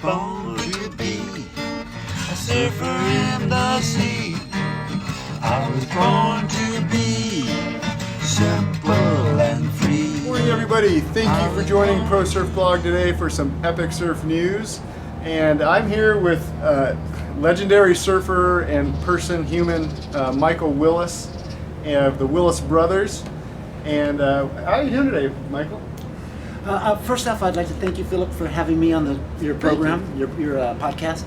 born to be a surfer in the sea. I was born to be simple and free. Good morning, everybody. Thank you for joining Pro Surf Blog today for some epic surf news. And I'm here with legendary surfer and human Michael Willis of the Willis Brothers. And how are you doing today, Michael? First off, I'd like to thank you, Philip, for having me on your program, your podcast.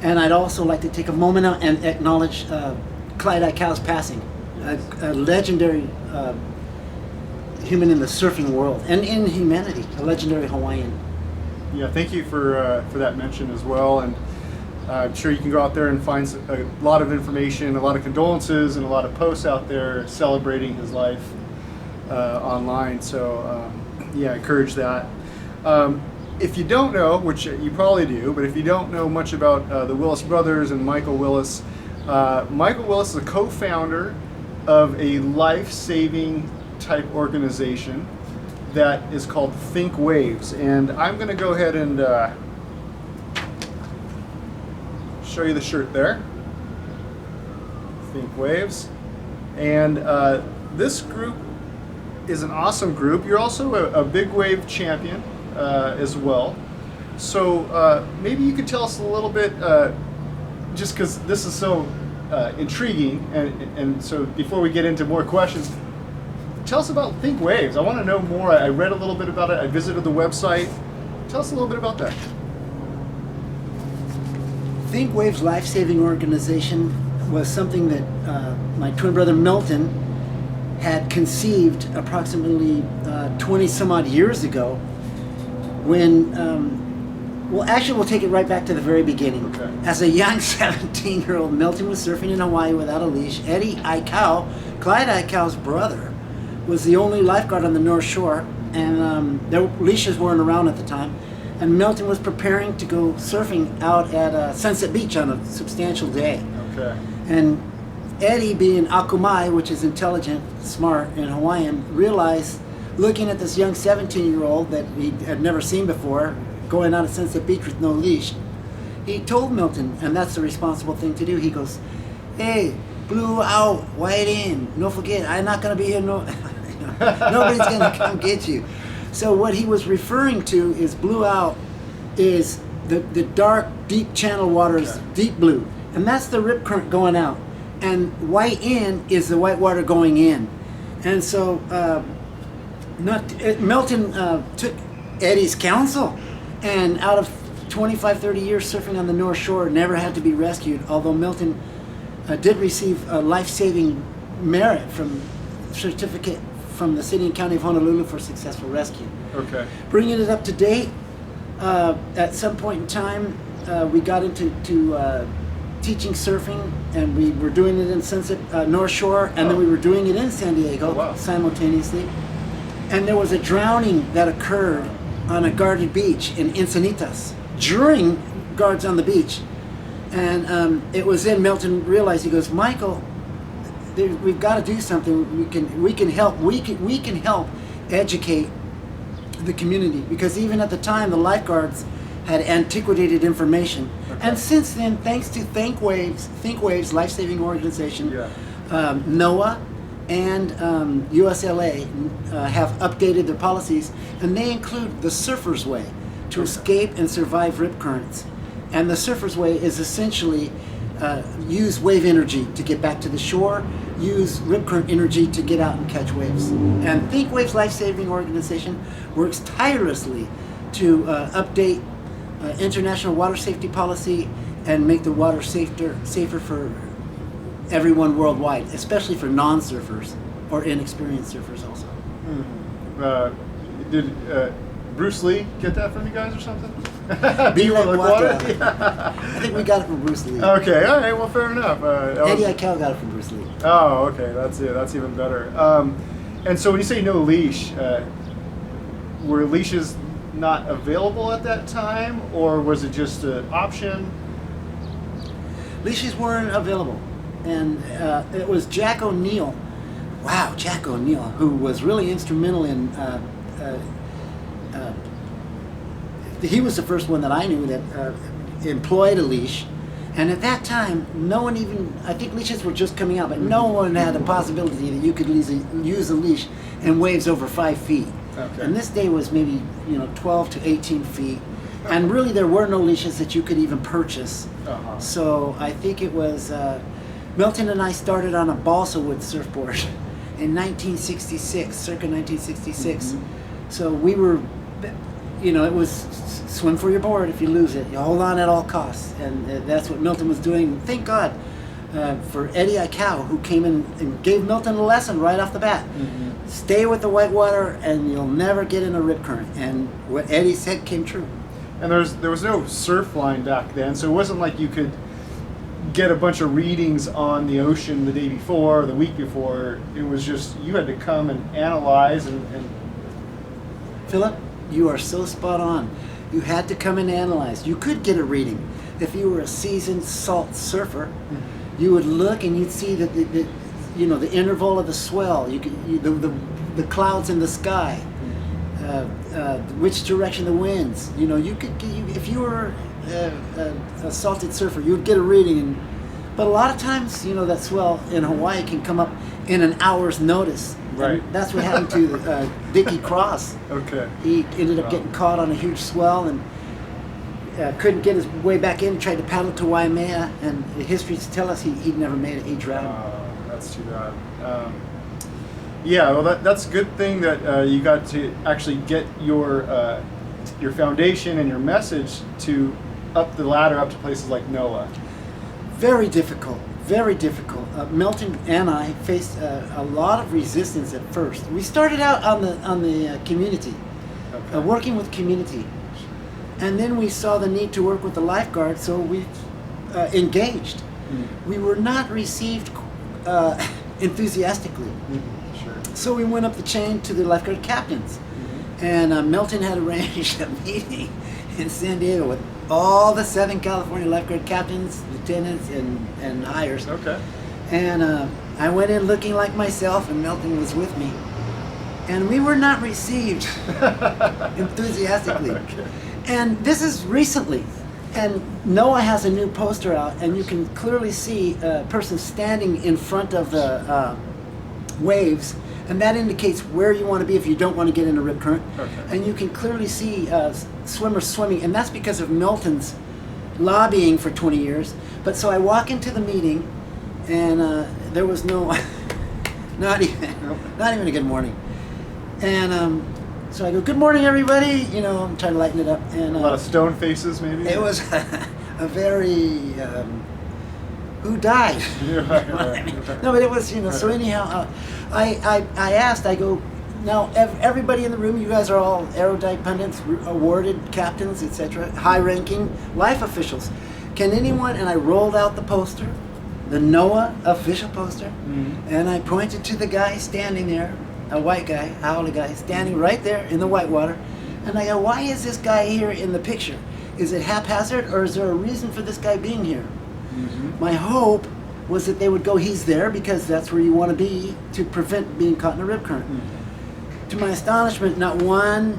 And I'd also like to take a moment out and acknowledge Clyde Aikau's passing, a legendary human in the surfing world and in humanity, a legendary Hawaiian. Yeah, thank you for that mention as well. And I'm sure you can go out there and find a lot of information, a lot of condolences, and a lot of posts out there celebrating his life online. So yeah, I encourage that. If you don't know, which you probably do, but if you don't know much about the Willis Brothers and Michael Willis is a co-founder of a life-saving type organization that is called ThinkWaves. And I'm going to go ahead and show you the shirt there. ThinkWaves. And this group is an awesome group. You're also a big wave champion as well. So maybe you could tell us a little bit, just because this is so intriguing, and so before we get into more questions, tell us about ThinkWaves. I want to know more. I read a little bit about it. I visited the website. Tell us a little bit about that. ThinkWaves life-saving organization was something that my twin brother Milton had conceived approximately 20 some odd years ago when, well, actually we'll take it right back to the very beginning. Okay. As a young 17-year-old, Milton was surfing in Hawaii without a leash. Eddie Aikau, Clyde Aikau's brother, was the only lifeguard on the North Shore, and their leashes weren't around at the time. And Milton was preparing to go surfing out at Sunset Beach on a substantial day. Okay. And Eddie, being akumai, which is intelligent, smart in Hawaiian, realized, looking at this young 17-year-old that he had never seen before, going out at Sunset Beach with no leash, he told Milton, and that's the responsible thing to do, he goes, "Hey, blue out, white in, don't forget, I'm not going to be here, nobody's going to come get you." So what he was referring to is blue out is the dark, deep channel waters, Okay. deep blue, and that's the rip current going out. And white in is the whitewater going in. And so Milton took Eddie's counsel, and out of 25, 30 years surfing on the North Shore, never had to be rescued, although Milton did receive a life-saving merit certificate from the City and County of Honolulu for successful rescue. Okay. Bringing it up to date, at some point in time, we got into teaching surfing, and we were doing it in Sunset North Shore, and then we were doing it in San Diego simultaneously. And there was a drowning that occurred on a guarded beach in Encinitas during guards on the beach. And it was then Milton realized, he goes, "Michael, we've got to do something. We can help educate the community," because even at the time the had antiquated information. Okay. And since then, thanks to ThinkWaves life-saving organization, Yeah. NOAA and USLA have updated their policies, and they include the surfer's way to escape and survive rip currents. And the surfer's way is essentially use wave energy to get back to the shore, use rip current energy to get out and catch waves. And ThinkWaves life-saving organization works tirelessly to update international water safety policy and make the water safer for everyone worldwide, especially for non-surfers or inexperienced surfers also. Did Bruce Lee get that from you guys or something? Be like water. Yeah. I think we got it from Bruce Lee. Okay, all right, well, fair enough. Eddie Aikau got it from Bruce Lee. Oh, okay, that's it. That's even better. And so when you say no leash, were leashes not available at that time, or was it just an option? Leashes weren't available, and it was Jack O'Neill. Wow, Jack O'Neill, who was really instrumental in he was the first one that I knew that employed a leash. And at that time, no one even, I think leashes were just coming out, but no one had the possibility that you could use a leash and waves over 5 feet. Okay. And this day was maybe, 12 to 18 feet. And really there were no leashes that you could even purchase. Uh-huh. So I think it was, Milton and I started on a balsa wood surfboard in 1966, circa 1966. Mm-hmm. So we were, it was swim for your board. If you lose it, you hold on at all costs, and that's what Milton was doing. Thank God for Eddie Aikau, who came in and gave Milton a lesson right off the bat. Mm-hmm. Stay with the whitewater, and you'll never get in a rip current. And what Eddie said came true. And there was no surf line back then, so it wasn't like you could get a bunch of readings on the ocean the day before or the week before. It was just you had to come and analyze and Philip, you are so spot on. You had to come and analyze. You could get a reading. If you were a seasoned salt surfer, you would look and you'd see that the interval of the swell, the clouds in the sky, which direction the winds. If you were a salted surfer, you would get a reading. But a lot of times, that swell in Hawaii can come up in an hour's notice. Right. And that's what happened to Dickie Cross. Okay. He ended up getting caught on a huge swell and couldn't get his way back in, tried to paddle to Waimea, and the histories tell us he'd never made it. He drowned. That's too bad. Yeah, well, that's a good thing that you got to actually get your foundation and your message to up the ladder up to places like NOAA. Very difficult. Very difficult. Milton and I faced a lot of resistance at first. We started out on the community, Okay. working with community, and then we saw the need to work with the lifeguards, so we engaged. We were not received enthusiastically, Sure. so we went up the chain to the lifeguard captains, and Milton had arranged a meeting in San Diego with all the 7 California lifeguard captains, lieutenants, and hires. Okay. And I went in looking like myself, and Milton was with me. And we were not received enthusiastically. Okay. And this is recently. And NOAA has a new poster out, and you can clearly see a person standing in front of the waves, and that indicates where you want to be if you don't want to get in a rip current. Okay. And you can clearly see swimmers swimming, and that's because of Milton's lobbying for 20 years. But so I walk into the meeting, and there was no, not even a good morning. And so I go, "Good morning, everybody." I'm trying to lighten it up. And A lot of stone faces, maybe. it was a very who died? No, but it was, so anyhow, I asked, I go, now everybody in the room, you guys are all erudite pundits, awarded captains, etc., high-ranking life officials. Can anyone, and I rolled out the poster, the NOAA official poster, and I pointed to the guy standing there, a white guy, haole guy, standing right there in the whitewater, and I go, why is this guy here in the picture? Is it haphazard, or is there a reason for this guy being here? My hope was that they would go, he's there because that's where you want to be to prevent being caught in a rip current. To my astonishment, not one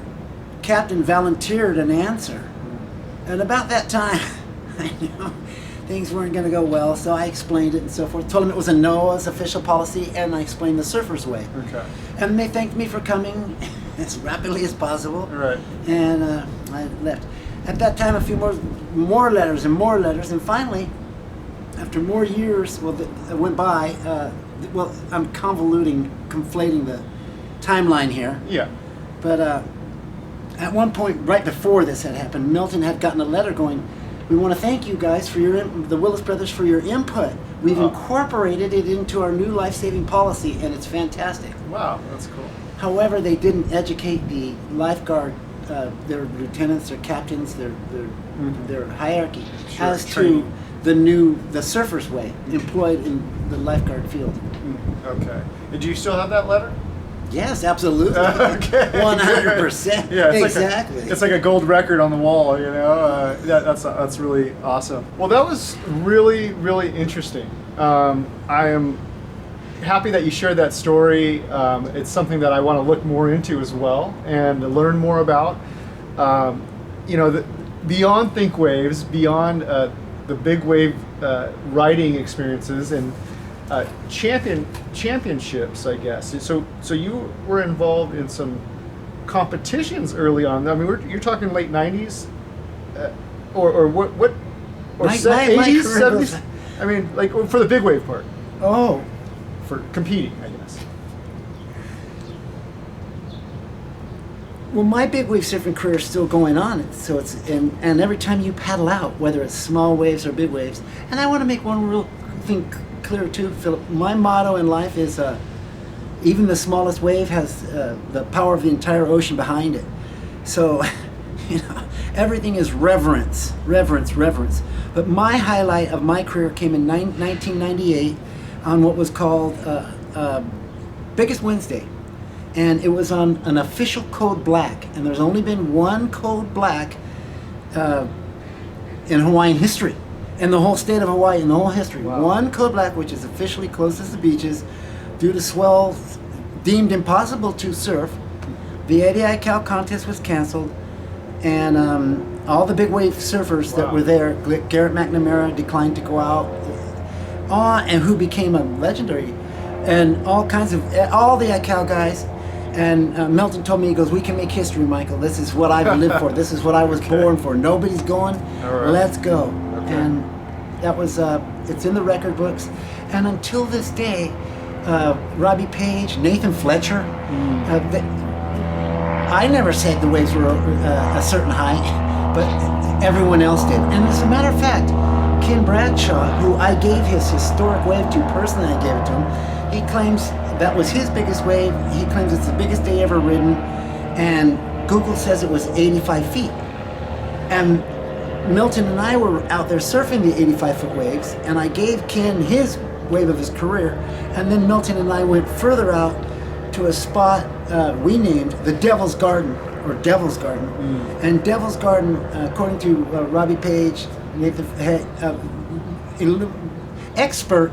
captain volunteered an answer. And about that time, I knew things weren't going to go well, so I explained it and so forth. Told them it was a NOAA's official policy, and I explained the surfer's way. Okay. And they thanked me for coming as rapidly as possible. Right. And I left. At that time, a few more letters, and finally, after more years went by, I'm conflating the timeline here. Yeah. But at one point, right before this had happened, Milton had gotten a letter going, "We want to thank you guys for the Willis Brothers for your input. We've incorporated it into our new life-saving policy, and it's fantastic." Wow, that's cool. However, they didn't educate the lifeguard, their lieutenants, their captains, their hierarchy Sure, as training. to the surfer's way employed in the lifeguard field. Okay. And do you still have that letter? Yes, absolutely. Okay. 100%. Yeah, it's exactly. It's like a gold record on the wall, that's really awesome. Well, that was really, really interesting. I am happy that you shared that story. It's something that I want to look more into as well and learn more about. you know, beyond ThinkWaves, beyond the big wave riding experiences and championships, I guess. So you were involved in some competitions early on. I mean, you're talking late '90s, or what? Or My '80s, career '70s. goes- I mean, like for the big wave part, Oh, for competing, I guess. well, my big wave surfing career is still going on. So it's and every time you paddle out, whether it's small waves or big waves, and I want to make one real thing clear too, Philip. My motto in life is even the smallest wave has the power of the entire ocean behind it. So, you know, everything is reverence, reverence, reverence. But my highlight of my career came in 1998 on what was called Biggest Wednesday. And it was on an official code black. And there's only been one code black in Hawaiian history. In the whole state of Hawaii, in the whole history. Wow. One code black, which is officially closes the beaches due to swells deemed impossible to surf. The Clyde Aikau contest was canceled. And all the big wave surfers that Wow. were there, Garrett McNamara declined to go out, and who became a legendary, and all kinds of, all the Aikau guys. And Milton told me, he goes, "We can make history, Michael. This is what I've lived for. This is what I was born for. Nobody's going. All right. Let's go." Okay. And that was, it's in the record books. And until this day, Robbie Page, Nathan Fletcher, I never said the waves were a certain height, but everyone else did. And as a matter of fact, Ken Bradshaw, who I gave his historic wave to, personally I gave it to him, he claims that was his biggest wave. He claims it's the biggest day ever ridden, and Google says it was 85 feet. And Milton and I were out there surfing the 85-foot waves, and I gave Ken his wave of his career, and then Milton and I went further out to a spot we named the Devil's Garden, or Devil's Garden. And Devil's Garden, according to Robbie Page, Nathan, expert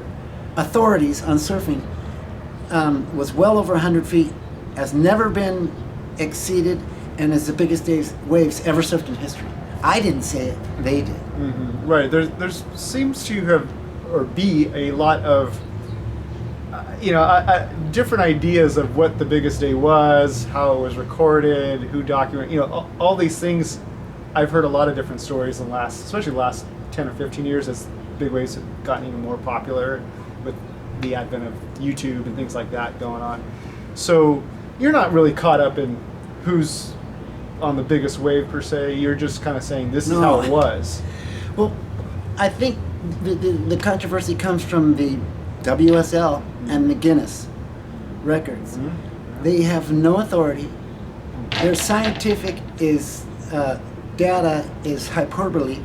authorities on surfing, was well over 100 feet, has never been exceeded, and is the biggest waves ever surfed in history. I didn't say it, they did. Mm-hmm. Right. There's seems to have or be a lot of different ideas of what the biggest day was, how it was recorded, who documented. All these things. I've heard a lot of different stories in especially the last 10 or 15 years as big waves have gotten even more popular with the advent of YouTube and things like that going on. So you're not really caught up in who's on the biggest wave per se. You're just kind of saying this is how it was. Well, I think the controversy comes from the WSL and the Guinness records. Mm-hmm. They have no authority. Their scientific data is hyperbole.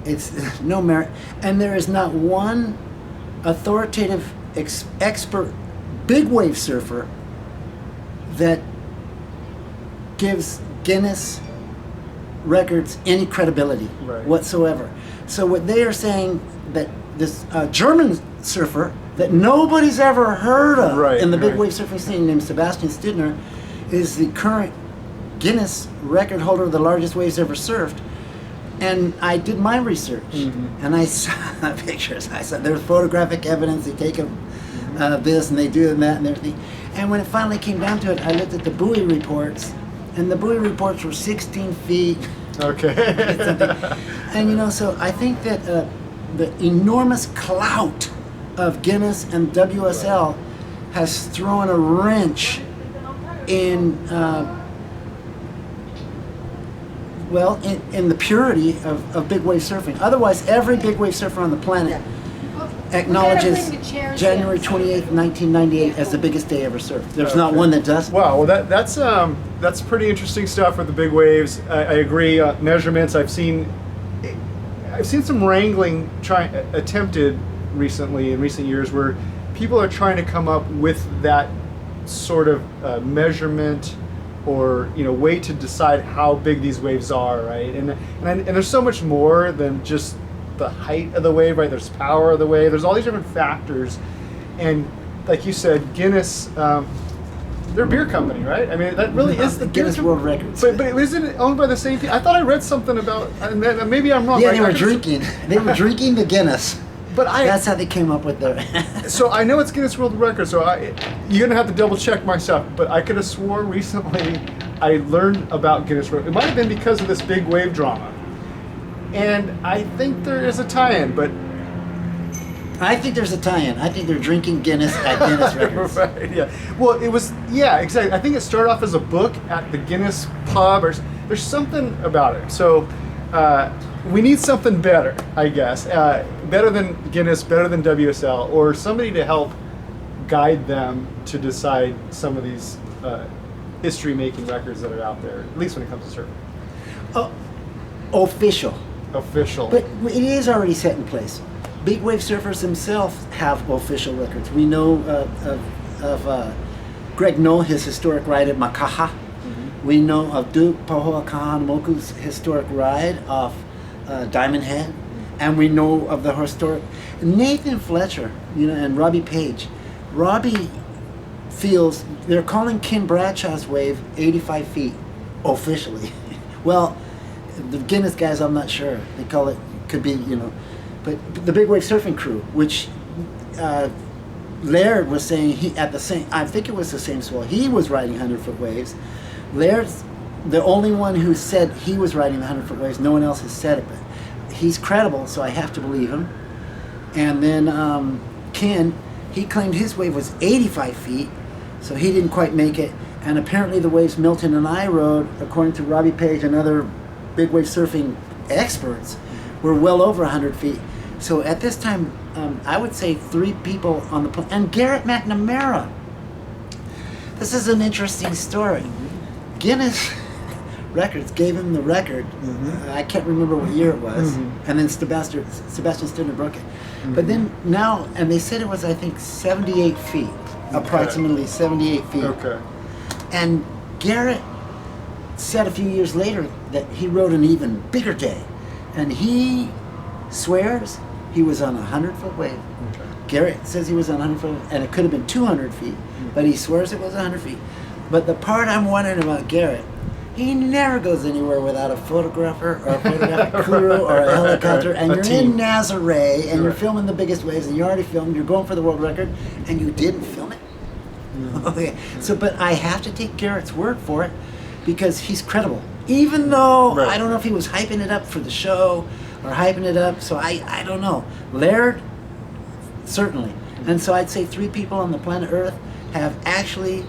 It's no merit, and there is not one authoritative expert big wave surfer that gives Guinness records any credibility whatsoever. So what they are saying, that this German surfer that nobody's ever heard of in the big wave surfing scene, named Sebastian Stidner, is the current Guinness record holder of the largest waves ever surfed. And I did my research, and I saw pictures. I saw there's photographic evidence. They take this and they do that and everything. And when it finally came down to it, I looked at the buoy reports, and the buoy reports were 16 feet. Okay. And so I think that the enormous clout of Guinness and WSL has thrown a wrench in in the purity of big wave surfing. Otherwise, every big wave surfer on the planet acknowledges January 28th, 1998 as the biggest day ever surfed. There's not one that doesn't. Wow, well that's pretty interesting stuff with the big waves. I agree. Measurements. I've seen some wrangling attempted recently in recent years where people are trying to come up with that sort of measurement or way to decide how big these waves are, right? And there's so much more than just the height of the wave, right? There's power of the wave. There's all these different factors, and like you said, Guinness They're a beer company, right? I mean, that really is the beer Guinness World Records. But isn't it owned by the same people? I thought I read something about, and maybe I'm wrong. Yeah, right? they were drinking. They were drinking the Guinness. But That's how they came up with their. So I know it's Guinness World Records, so you're gonna have to double check myself. But I could have swore recently I learned about Guinness World. It might have been because of this big wave drama, and I think there is a tie-in. But I think there's a tie-in. I think they're drinking Guinness at Guinness Records. right, yeah. Well, it was, yeah, exactly. I think it started off as a book at the Guinness pub, or there's something about it. So we need something better, I guess. Better than Guinness, better than WSL, or somebody to help guide them to decide some of these history-making records that are out there, at least when it comes to surfing. Official. Official. But it is already set in place. Big wave surfers themselves have official records. We know of Greg Noll, his historic ride at Makaha. Mm-hmm. We know of Duke Pahoa Kahanamoku's historic ride off Diamond Head. And we know of the historic Nathan Fletcher, and Robbie Page. Robbie feels they're calling Ken Bradshaw's wave 85 feet officially. Well, the Guinness guys, I'm not sure. They call it, could be, but the big wave surfing crew, which Laird was saying I think it was the same swell. He was riding 100-foot waves. Laird's the only one who said he was riding the 100-foot waves. No one else has said it, but he's credible, so I have to believe him. And then Ken, he claimed his wave was 85 feet, so he didn't quite make it. And apparently the waves Milton and I rode, according to Robbie Page and other big wave surfing experts, were well over 100 feet. So at this time, I would say 3 people on the plane. And Garrett McNamara. This is an interesting story. Guinness Records gave him the record. Mm-hmm. I can't remember what year it was. Mm-hmm. And then Sebastian Stinner broke it. Mm-hmm. But then now, and they said it was, I think, 78 feet. Okay. Approximately 78 feet. Okay. And Garrett said a few years later that he rode an even bigger day. And he swears he was on a 100-foot wave. Okay. Garrett says he was on 100 foot, and it could have been 200 feet, but he swears it was 100 feet. But the part I'm wondering about Garrett, he never goes anywhere without a photographer or a photographic crew or a helicopter, and you're in Nazare, and you're filming the biggest waves, and you already filmed, you're going for the world record, and you didn't film it? Okay. So, but I have to take Garrett's word for it, because he's credible. Even though, I don't know if he was hyping it up for the show, or hyping it up, so I don't know. Laird, certainly. And so I'd say 3 people on the planet Earth have actually,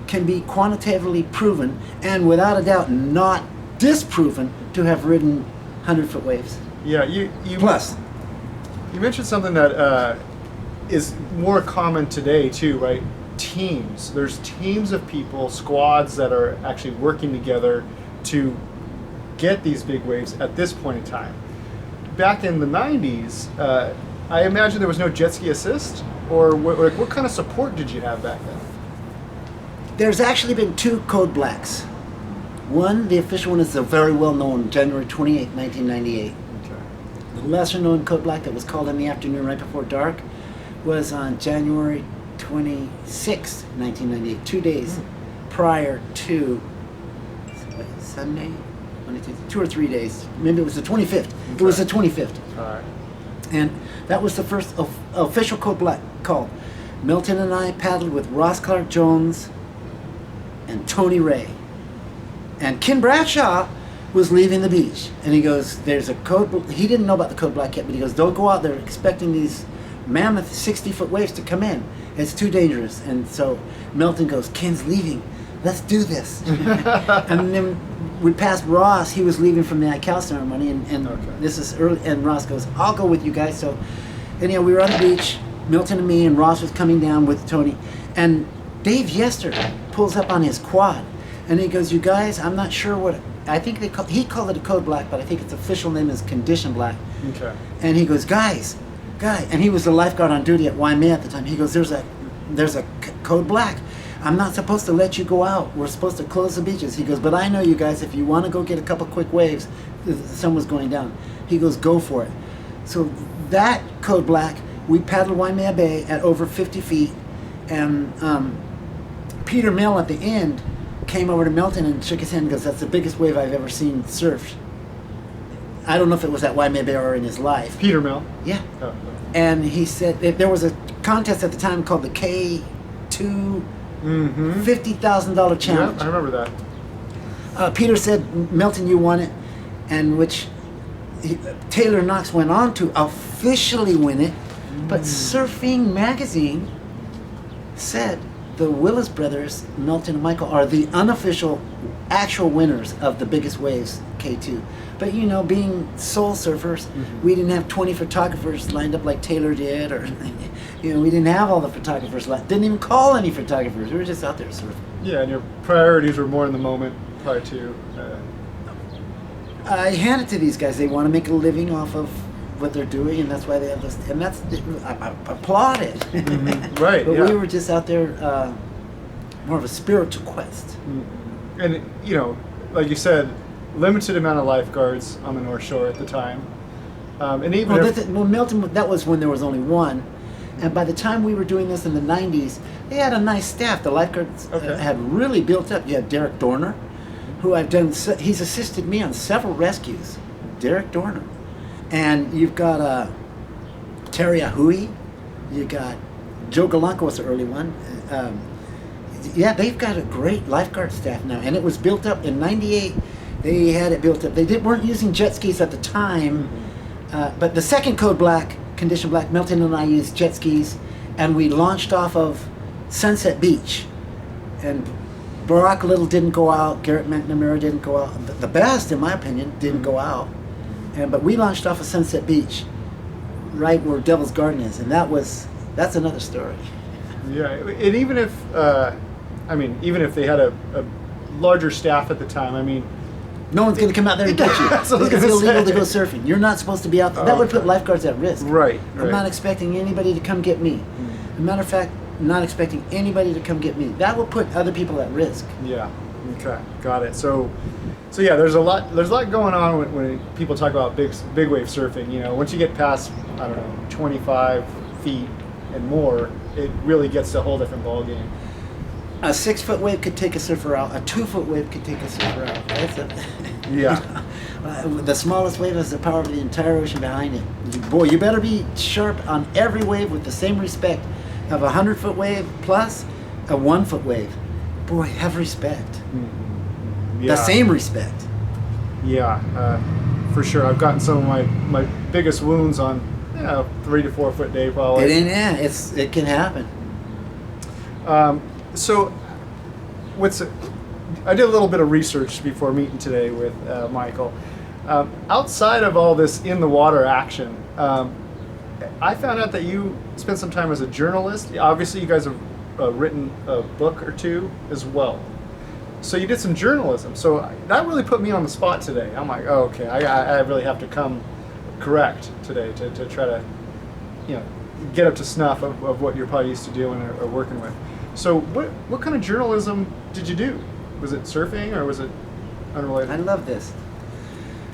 can be quantitatively proven, and without a doubt not disproven, to have ridden 100-foot waves. Yeah, you Plus. You mentioned something that is more common today too, right? Teams. There's teams of people, squads that are actually working together to get these big waves at this point in time. Back in the 90s, I imagine there was no jet ski assist, or what kind of support did you have back then? There's actually been 2 code blacks. One, the official one, is the very well-known January 28, 1998. Okay. The lesser-known code black that was called in the afternoon right before dark was on January 26, 1998, 2 days prior to Sunday, 2 or 3 days. Maybe it was the 25th. Okay. It was the 25th. All right. And that was the first official code black call. Milton and I paddled with Ross Clark Jones and Tony Ray. And Ken Bradshaw was leaving the beach. And he goes, there's a code, he didn't know about the code black yet, but he goes, don't go out there expecting these mammoth 60-foot waves to come in. It's too dangerous. And so Milton goes, Ken's leaving. Let's do this. And then we passed Ross. He was leaving from the Aikau ceremony, and okay. This is early. And Ross goes, "I'll go with you guys." So, anyhow, we were on the beach. Milton and me, and Ross was coming down with Tony, and Dave Yester pulls up on his quad, and he goes, "You guys, I'm not sure what. I think he called it a code black, but I think its official name is condition black." Okay. And he goes, guy, and he was the lifeguard on duty at Waimea at the time. He goes, "There's a code black. I'm not supposed to let you go out. We're supposed to close the beaches." He goes, "But I know you guys, if you want to go get a couple quick waves, the sun was going down." He goes, "Go for it." So that code black, we paddled Waimea Bay at over 50 feet, and Peter Mill at the end came over to Milton and shook his hand and goes, "That's the biggest wave I've ever seen surfed." I don't know if it was at Waimea or in his life. Peter Mill. Yeah. Oh. And he said there was a contest at the time called the K2 $50,000 challenge. Yeah, I remember that. Peter said, "Milton, you won it," and Taylor Knox went on to officially win it. But Surfing Magazine said the Willis Brothers, Milton and Michael, are the unofficial, actual winners of the biggest waves, K2. But you know, being soul surfers, we didn't have 20 photographers lined up like Taylor did, or you know, we didn't have all the photographers. Didn't even call any photographers. We were just out there surfing. Yeah, and your priorities were more in the moment prior to. I hand it to these guys. They want to make a living off of what they're doing, and that's why they have this. And I applaud it. Right. But yeah. we were just out there, more of a spiritual quest. And you know, like you said, limited amount of lifeguards on the North Shore at the time, and even Well, Milton, that was when there was only one, and by the time we were doing this in the '90s, they had a nice staff. The lifeguards had really built up. You had Derek Dorner, who I've done. He's assisted me on several rescues. Derek Dorner, and you've got Terry Ahui. You got Joe Galanko was the early one. Yeah, they've got a great lifeguard staff now, and it was built up in '98. They had it built up. They weren't using jet skis at the time, but the second code black, condition black, Milton and I used jet skis, and we launched off of Sunset Beach. And Barack Little didn't go out, Garrett McNamara didn't go out. The best, in my opinion, didn't go out. But we launched off of Sunset Beach, right where Devil's Garden is, and that's another story. Yeah, and even if, even if they had a larger staff at the time, I mean, no one's going to come out there and get you. That's what I was It's gonna illegal say. to go surfing. You're not supposed to be out there. That would put lifeguards at risk. Right. I'm not expecting anybody to come get me. As a matter of fact, I'm not expecting anybody to come get me. That will put other people at risk. Yeah. Okay. Got it. So yeah, there's a lot going on when people talk about big wave surfing. You know, once you get past 25 feet and more, it really gets to a whole different ballgame. A 6-foot wave could take a surfer out. A 2-foot wave could take a surfer out. That's it. Yeah. The smallest wave has the power of the entire ocean behind it. Boy, you better be sharp on every wave with the same respect of a 100-foot wave plus a 1-foot wave. Boy, have respect. Yeah. The same respect. Yeah, for sure. I've gotten some of my biggest wounds on 3 to 4 foot day probably. It can happen. So, I did a little bit of research before meeting today with Michael. Outside of all this in the water action, I found out that you spent some time as a journalist. Obviously, you guys have written a book or two as well. So you did some journalism. So that really put me on the spot today. I'm like, oh, okay, I really have to come correct today to try to, get up to snuff of what you're probably used to doing or working with. So what kind of journalism did you do? Was it surfing or was it unrelated? I love this.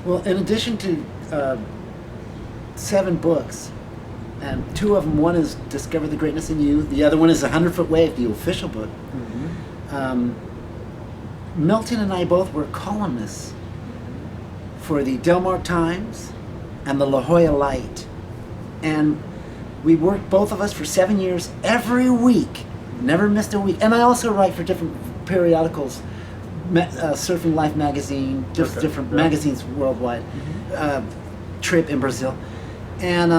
Well, in addition to 7 books, and 2 of them, one is Discover the Greatness in You, the other one is 100-Foot Wave, the official book. Milton and I both were columnists for the Del Mar Times and the La Jolla Light. And we worked, both of us, for 7 years, every week. Never missed a week. And I also write for different periodicals, Surfing Life magazine, different magazines worldwide, Trip in Brazil. And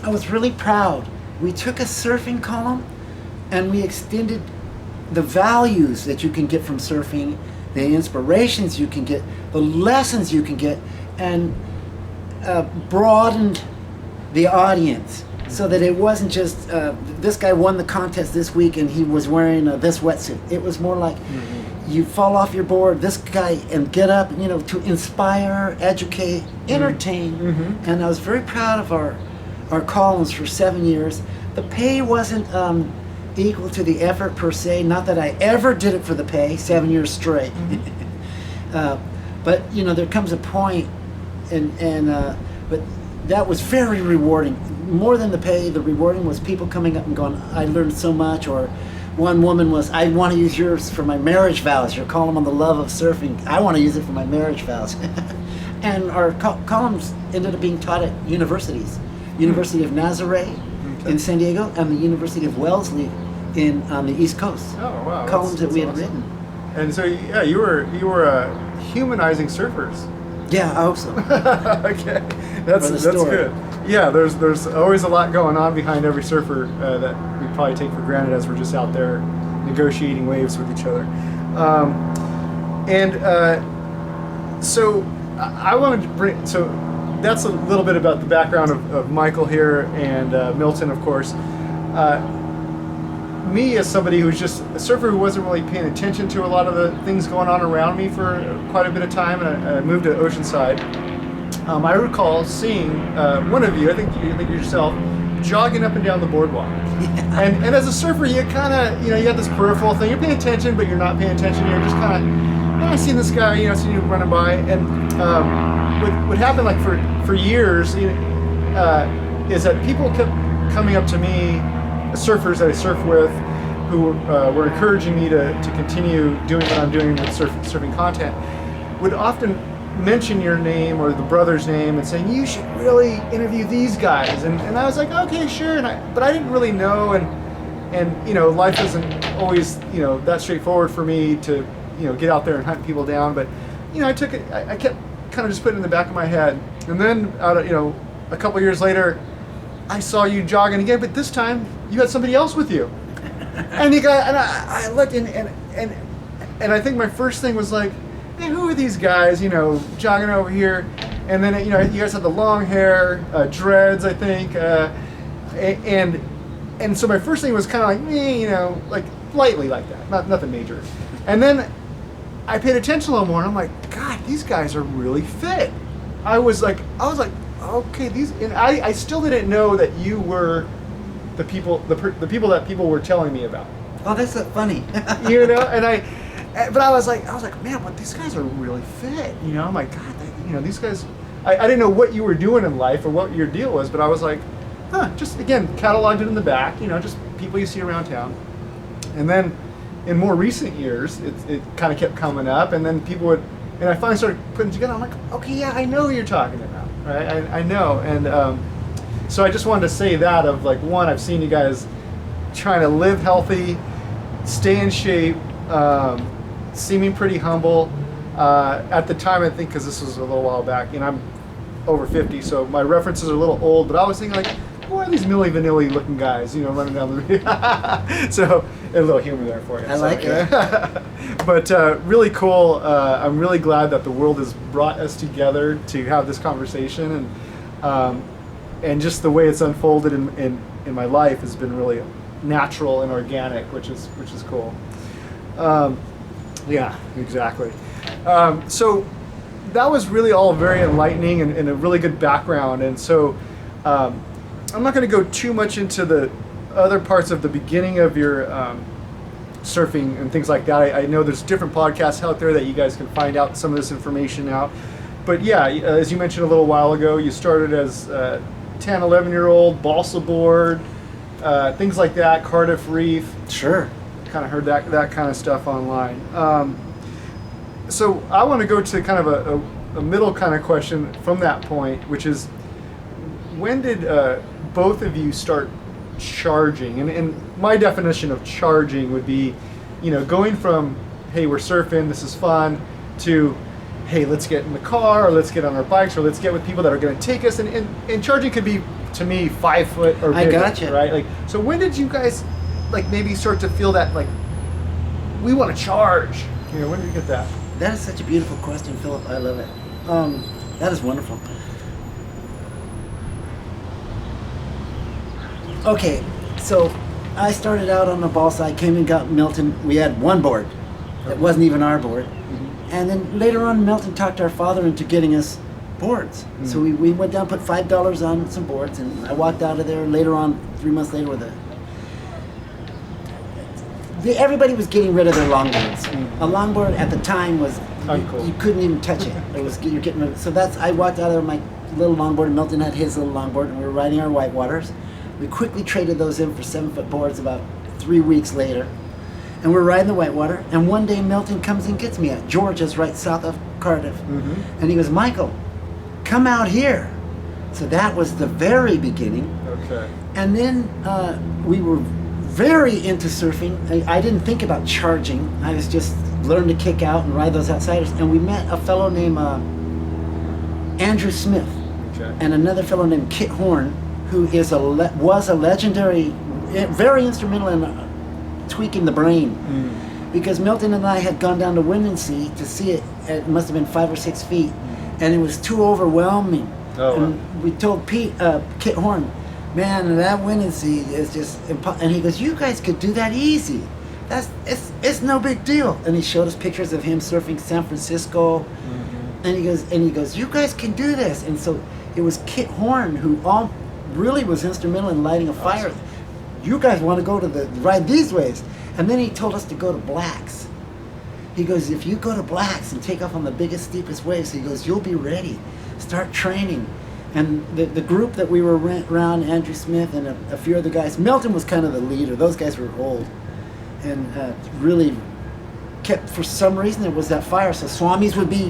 I was really proud. We took a surfing column and we extended the values that you can get from surfing, the inspirations you can get, the lessons you can get, and broadened the audience so that it wasn't just this guy won the contest this week and he was wearing this wetsuit. It was more like you fall off your board, this guy, and get up, to inspire, educate, entertain. And I was very proud of our columns for 7 years. The pay wasn't equal to the effort per se. Not that I ever did it for the pay, 7 years straight. But there comes a point, but that was very rewarding. More than the pay, the rewarding was people coming up and going, I learned so much, or one woman was, I want to use yours for my marriage vows. You're calling on the love of surfing. I want to use it for my marriage vows. And our columns ended up being taught at universities. University of Nazaré in San Diego and the University of Wellesley on the East Coast. Oh wow! Columns that we had awesome. written. And so yeah, you were humanizing surfers. Yeah, I hope so. Okay, that's story. good. Yeah, there's always a lot going on behind every surfer that we probably take for granted as we're just out there negotiating waves with each other. So I wanted to bring, so that's a little bit about the background of Michael here and Milton, of course. Me as somebody who's just a surfer who wasn't really paying attention to a lot of the things going on around me for quite a bit of time, and I moved to Oceanside. I recall seeing one of you, I think yourself, jogging up and down the boardwalk. Yeah. And as a surfer, you kind of, you got this peripheral thing. You're paying attention, but you're not paying attention. You're just kind of, I've seen this guy, I've seen you running by. And what happened like for years is that people kept coming up to me, surfers that I surf with, who were encouraging me to continue doing what I'm doing with surfing content, would often mention your name or the brother's name and saying, you should really interview these guys. And I was like, okay, sure. But I didn't really know. And life isn't always, that straightforward for me to, get out there and hunt people down. But, I took it, I kept kind of just putting it in the back of my head. And then, a couple years later, I saw you jogging again, but this time you had somebody else with you. And I looked and I think my first thing was like, hey, who are these guys, jogging over here? And then, you guys had the long hair, dreads, I think. And so my first thing was kind of like, me, like lightly like that, nothing major. And then I paid attention a little more and I'm like, God, these guys are really fit. I was like, okay, and I still didn't know that you were the people that people were telling me about. Oh, that's so funny. But I was like, man, but these guys are really fit. I'm like, God, these guys. I didn't know what you were doing in life or what your deal was, but I was like, just again, cataloged it in the back. Just people you see around town. And then, in more recent years, it kind of kept coming up, and then people would, and I finally started putting it together. I'm like, okay, yeah, I know who you're talking about, right? I know, and so I just wanted to say that of like, one, I've seen you guys trying to live healthy, stay in shape. Seeming pretty humble. At the time, I think, because this was a little while back, I'm over 50, so my references are a little old, but I was thinking like, who are these Milli Vanilli looking guys, running down the So, a little humor there for you. I like it. But really cool. I'm really glad that the world has brought us together to have this conversation, and just the way it's unfolded in my life has been really natural and organic, which is cool. Yeah, exactly. So that was really all very enlightening and a really good background. And so I'm not going to go too much into the other parts of the beginning of your surfing and things like that. I know there's different podcasts out there that you guys can find out some of this information out. But yeah, as you mentioned a little while ago, you started as 10, 11-year-old, Balsa board, things like that, Cardiff Reef. Sure. Kind of heard that kind of stuff online. So I want to go to kind of a middle kind of question from that point, which is, when did both of you start charging? And my definition of charging would be, going from, hey, we're surfing, this is fun, to, hey, let's get in the car, or let's get on our bikes, or let's get with people that are going to take us. And charging could be, to me, 5 foot or bigger. I gotcha. Right? Like, so when did you guys maybe start to feel that, like, we want to charge? When did you get that? That is such a beautiful question, Philip. I love it. That is wonderful. Okay, so I started out on the Balsa. I came and got Milton. We had one board. That wasn't even our board. Mm-hmm. And then later on, Milton talked our father into getting us boards. Mm-hmm. So we went down, put $5 on some boards, and I walked out of there later on, 3 months later, with everybody was getting rid of their longboards. Mm-hmm. A longboard at the time was you couldn't even touch it. You're getting rid of it. So I walked out of there with my little longboard, and Milton had his little longboard, and we were riding our whitewaters. We quickly traded those in for 7-foot boards about 3 weeks later. and we're riding the whitewater. And one day Milton comes and gets me at Georgia's, right south of Cardiff, and he goes, Michael, come out here. So that was the very beginning. Okay. And then we were very into surfing. I didn't think about charging. I was just learn to kick out and ride those outsiders. And we met a fellow named Andrew Smith, and another fellow named Kit Horn, who is was a legendary, very instrumental in tweaking the brain. Because Milton and I had gone down to Windansea to see it. It must have been 5 or 6 feet, and it was too overwhelming. And we told Kit Horn, man, that Windansea is just and he goes, you guys could do that easy. It's no big deal. And he showed us pictures of him surfing San Francisco, and he goes, you guys can do this. And so it was Kit Horn who really was instrumental in lighting a fire. You guys want to go to ride these waves? And then he told us to go to Black's. He goes, if you go to Black's and take off on the biggest, steepest waves, he goes, you'll be ready. Start training. And the group that we were around, Andrew Smith and a few other guys, Milton was kind of the leader. Those guys were old and really kept, for some reason, there was that fire. So Swamis would be,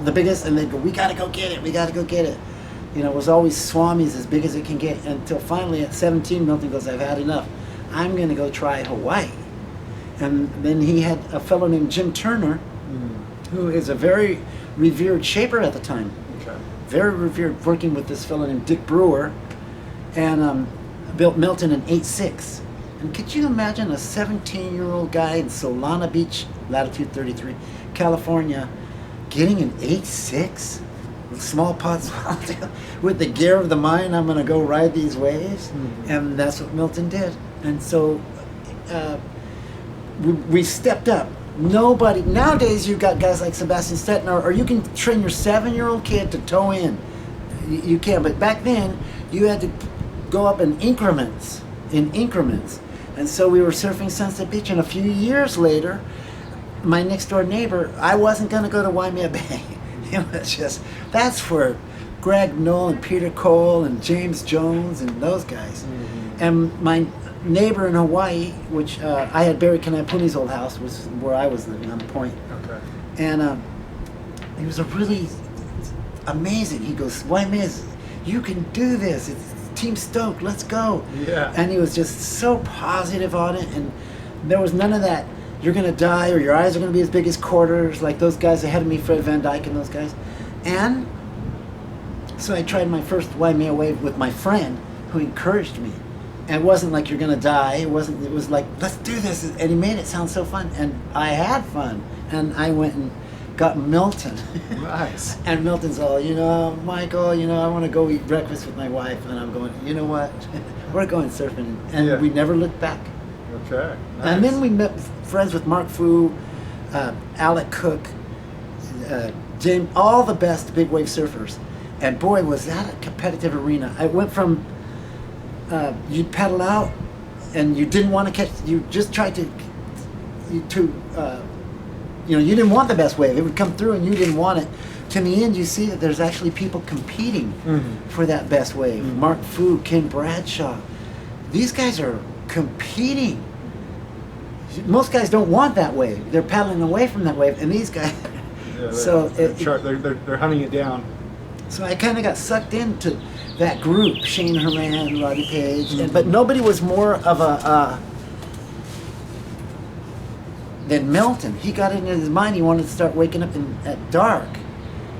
the biggest, and they'd go, we got to go get it. We got to go get it. It was always Swamis as big as it can get, until finally at 17, Milton goes, I've had enough. I'm going to go try Hawaii. And then he had a fellow named Jim Turner, who is a very revered shaper at the time. Very revered, working with this fellow named Dick Brewer, and built Milton in 8.6. And could you imagine a 17-year-old guy in Solana Beach, latitude 33, California, getting an 8.6? Small pots with the gear of the mind, I'm going to go ride these waves. And that's what Milton did. And so we stepped up. Nobody nowadays, you've got guys like Sebastian Stettner, or you can train your 7-year-old kid to toe in. You can, but back then you had to go up in increments. And so we were surfing Sunset Beach, and a few years later, my next door neighbor, I wasn't going to go to Waimea Bay. It was just, that's where Greg Knoll and Peter Cole and James Jones and those guys. And my neighbor in Hawaii, which I had Barry Kanapuni's old house, was where I was living on the point. And he was a really amazing. He goes, Waimea, you can do this. It's Team Stoke, let's go. And he was just so positive on it, and there was none of that, you're going to die or your eyes are going to be as big as quarters, like those guys ahead of me, Fred Van Dyke and those guys. And so I tried my first Waimea wave with my friend, who encouraged me. And it wasn't like you're going to die. It was like, let's do this. And he made it sound so fun. And I had fun. And I went and got Milton. Nice. And Milton's all, Michael, I want to go eat breakfast with my wife. And I'm going, you know what? We're going surfing. And we never looked back. Okay. Nice. And then we met friends with Mark Fu, Alec Cook, James, all the best big wave surfers. And boy, was that a competitive arena. I went from, you'd paddle out and you didn't want to catch, you just tried to you didn't want the best wave. It would come through and you didn't want it. To the end, you see that there's actually people competing for that best wave. Mark Fu, Ken Bradshaw. These guys are competing. Most guys don't want that wave. They're paddling away from that wave, and these guys. They're hunting it down. So I kind of got sucked into that group, Shane Herman, Roddy Page, but nobody was more of a than Milton. He got it in his mind he wanted to start waking up at dark.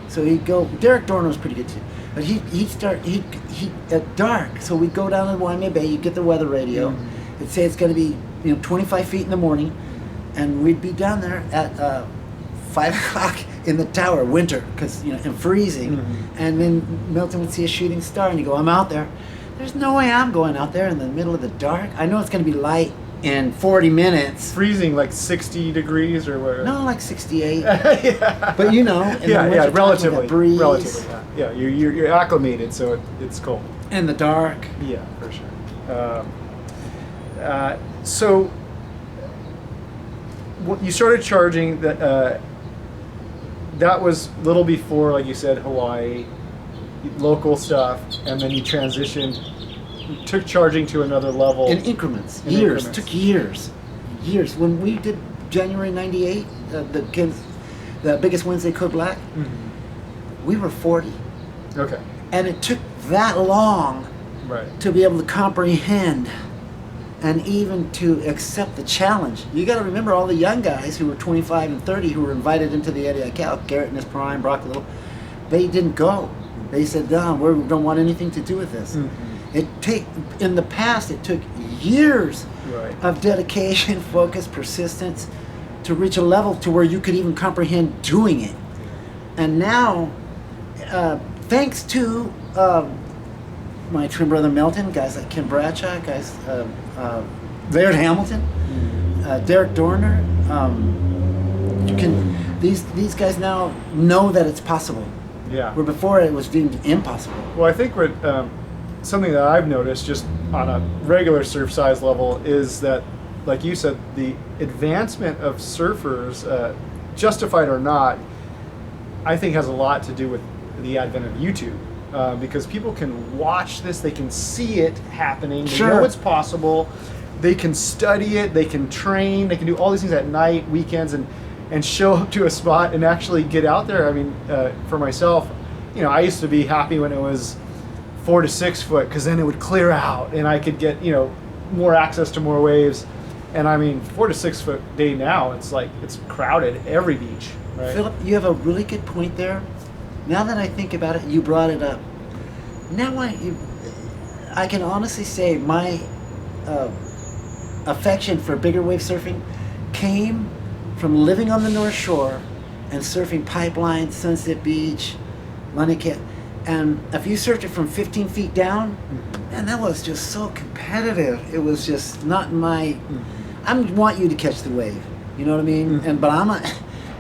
So he'd go, Derek Dorner was pretty good too, but he at dark, so we'd go down to Waimea Bay, you'd get the weather radio, it'd say it's going to be 25 feet in the morning, and we'd be down there at 5 o'clock in the tower, winter, because and freezing, and then Milton would see a shooting star, and you go, I'm out there. There's no way I'm going out there in the middle of the dark. I know it's going to be light in 40 minutes. Freezing, like 60 degrees or where? No, like 68. But in the relatively, breeze. relatively. Yeah, you're acclimated, so it's cold. In the dark. Yeah, for sure. So you started charging that. That was a little before, like you said, Hawaii, local stuff, and then you transitioned, took charging to another level. In increments. Years. Took years. years. When we did January '98, the biggest Wednesday Code Black, we were 40. Okay. And it took that long Right. to be able to comprehend and even to accept the challenge. You got to remember all the young guys who were 25 and 30 who were invited into the City of Honolulu, Garrett in his prime, Brock Little, they didn't go. They said, "No, we don't want anything to do with this." In the past, it took years Right. of dedication, focus, persistence to reach a level to where you could even comprehend doing it. And now, thanks to my twin brother Milton, guys like Kim Bradshaw, guys, Laird Hamilton, Derek Dorner, these guys now know that it's possible. Yeah. Where before it was deemed impossible. Well, I think what something that I've noticed just on a regular surf size level is that, like you said, the advancement of surfers, justified or not, I think has a lot to do with the advent of YouTube. Because people can watch this, they can see it happening, they know it's possible, they can study it, they can train, they can do all these things at night, weekends, and show up to a spot and actually get out there. I mean, for myself, you know, I used to be happy when it was 4 to 6 foot, because then it would clear out and I could get, you know, more access to more waves. And I mean, 4 to 6 foot day now, it's like, it's crowded every beach, right? Philip, you have a really good point there. Now that I think about it, you brought it up. Now I can honestly say my affection for bigger wave surfing came from living on the North Shore and surfing Pipeline, Sunset Beach, Laniket. And if you surfed it from 15 feet down, man, that was just so competitive. It was just not my. I want you to catch the wave. You know what I mean?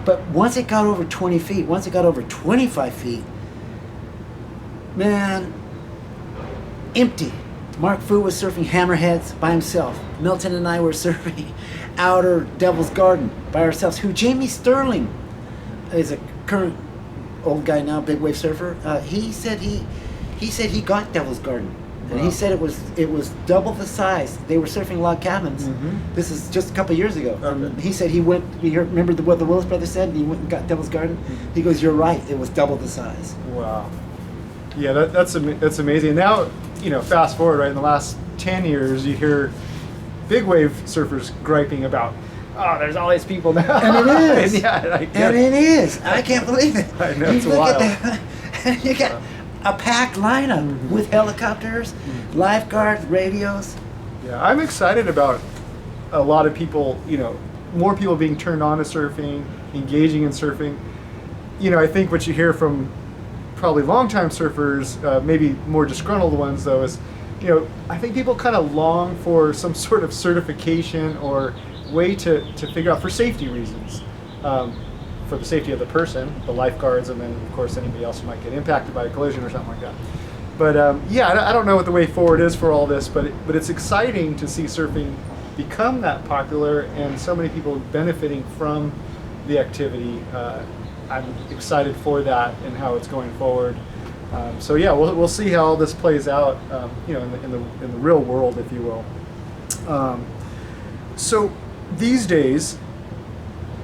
But once it got over 20 feet, once it got over 25 feet, man, empty. Mark Fu was surfing hammerheads by himself. Milton and I were surfing outer Devil's Garden by ourselves. Who Jamie Sterling is a current old guy now, big wave surfer. He said he got Devil's Garden. And he said it was double the size. They were surfing log cabins. This is just a couple years ago. He said he went. You remember what the Willis Brothers said? He went and got Devil's Garden. He goes, "You're right. It was double the size." Wow. Yeah, that's amazing. Now, you know, fast forward, right, in the last 10 years, you hear big wave surfers griping about, oh, there's all these people now. And it is. and it is. I can't believe it. I know, You it's look wild. at that, and you got a packed lineup with helicopters, lifeguards, radios. Yeah, I'm excited about a lot of people, you know, more people being turned on to surfing, engaging in surfing. You know, I think what you hear from probably longtime surfers, maybe more disgruntled ones though, is, you know, I think people kind of long for some sort of certification or way to figure out, for safety reasons, for the safety of the person, the lifeguards, and then of course anybody else who might get impacted by a collision or something like that. But yeah, I don't know what the way forward is for all this, but it's exciting to see surfing become that popular and so many people benefiting from the activity. I'm excited for that and how it's going forward. So yeah, we'll see how all this plays out, you know, in the real world, if you will. So these days,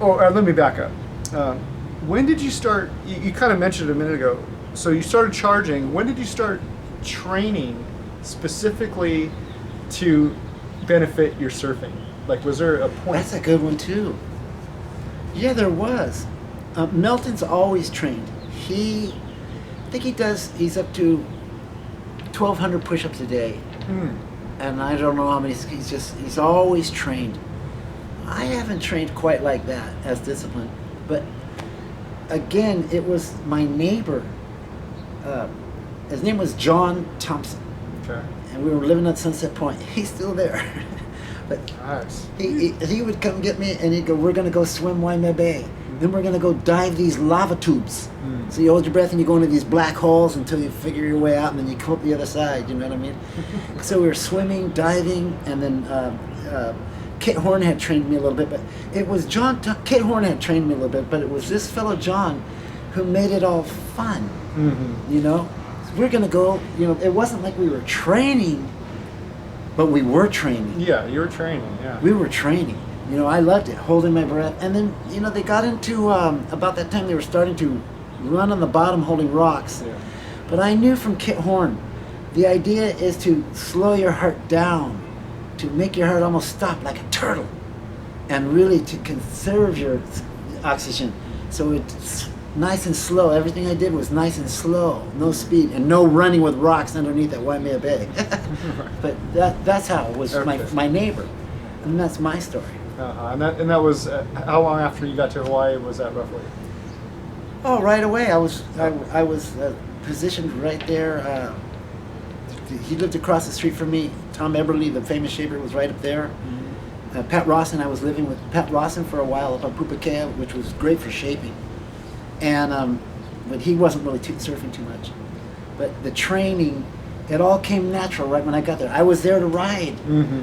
let me back up. When did you start? You kind of mentioned it a minute ago. So you started charging. When did you start training specifically to benefit your surfing? Like, was there a point? That's a good one too. Yeah, there was. Milton's always trained. I think he's up to 1,200 push-ups a day. And I don't know how many, he's always trained. I haven't trained quite like that as discipline. But again, it was my neighbor. His name was John Thompson. Okay. And we were living at Sunset Point. He's still there. But Nice. he would come get me and he'd go, "We're going to go swim Waimea Bay. Then we're going to go dive these lava tubes." So you hold your breath and you go into these black holes until you figure your way out, and then you come up the other side, you know what I mean? So we were swimming, diving, and then Kit Horn had trained me a little bit, but it was Kit Horn had trained me a little bit, but it was this fellow John who made it all fun, you know? So we're going to go, you know, it wasn't like we were training, but we were training. Yeah, you were training. Yeah. We were training. You know, I loved it, holding my breath. And then, you know, they got into, about that time they were starting to run on the bottom holding rocks. Yeah. But I knew from Kit Horn, the idea is to slow your heart down, to make your heart almost stop like a turtle, and really to conserve your oxygen. So it's nice and slow. Everything I did was nice and slow, no speed, and no running with rocks underneath at Waimea Bay. But that's how it was. Okay. My neighbor, and that's my story. And that was how long after you got to Hawaii was that roughly? Oh, right away. I was positioned right there. He lived across the street from me. Tom Eberly, the famous shaper, was right up there. Pat Rawson, I was living with Pat Rawson for a while up on Pupakea, which was great for shaping. And but he wasn't really surfing too much. But the training, it all came natural right when I got there. I was there to ride.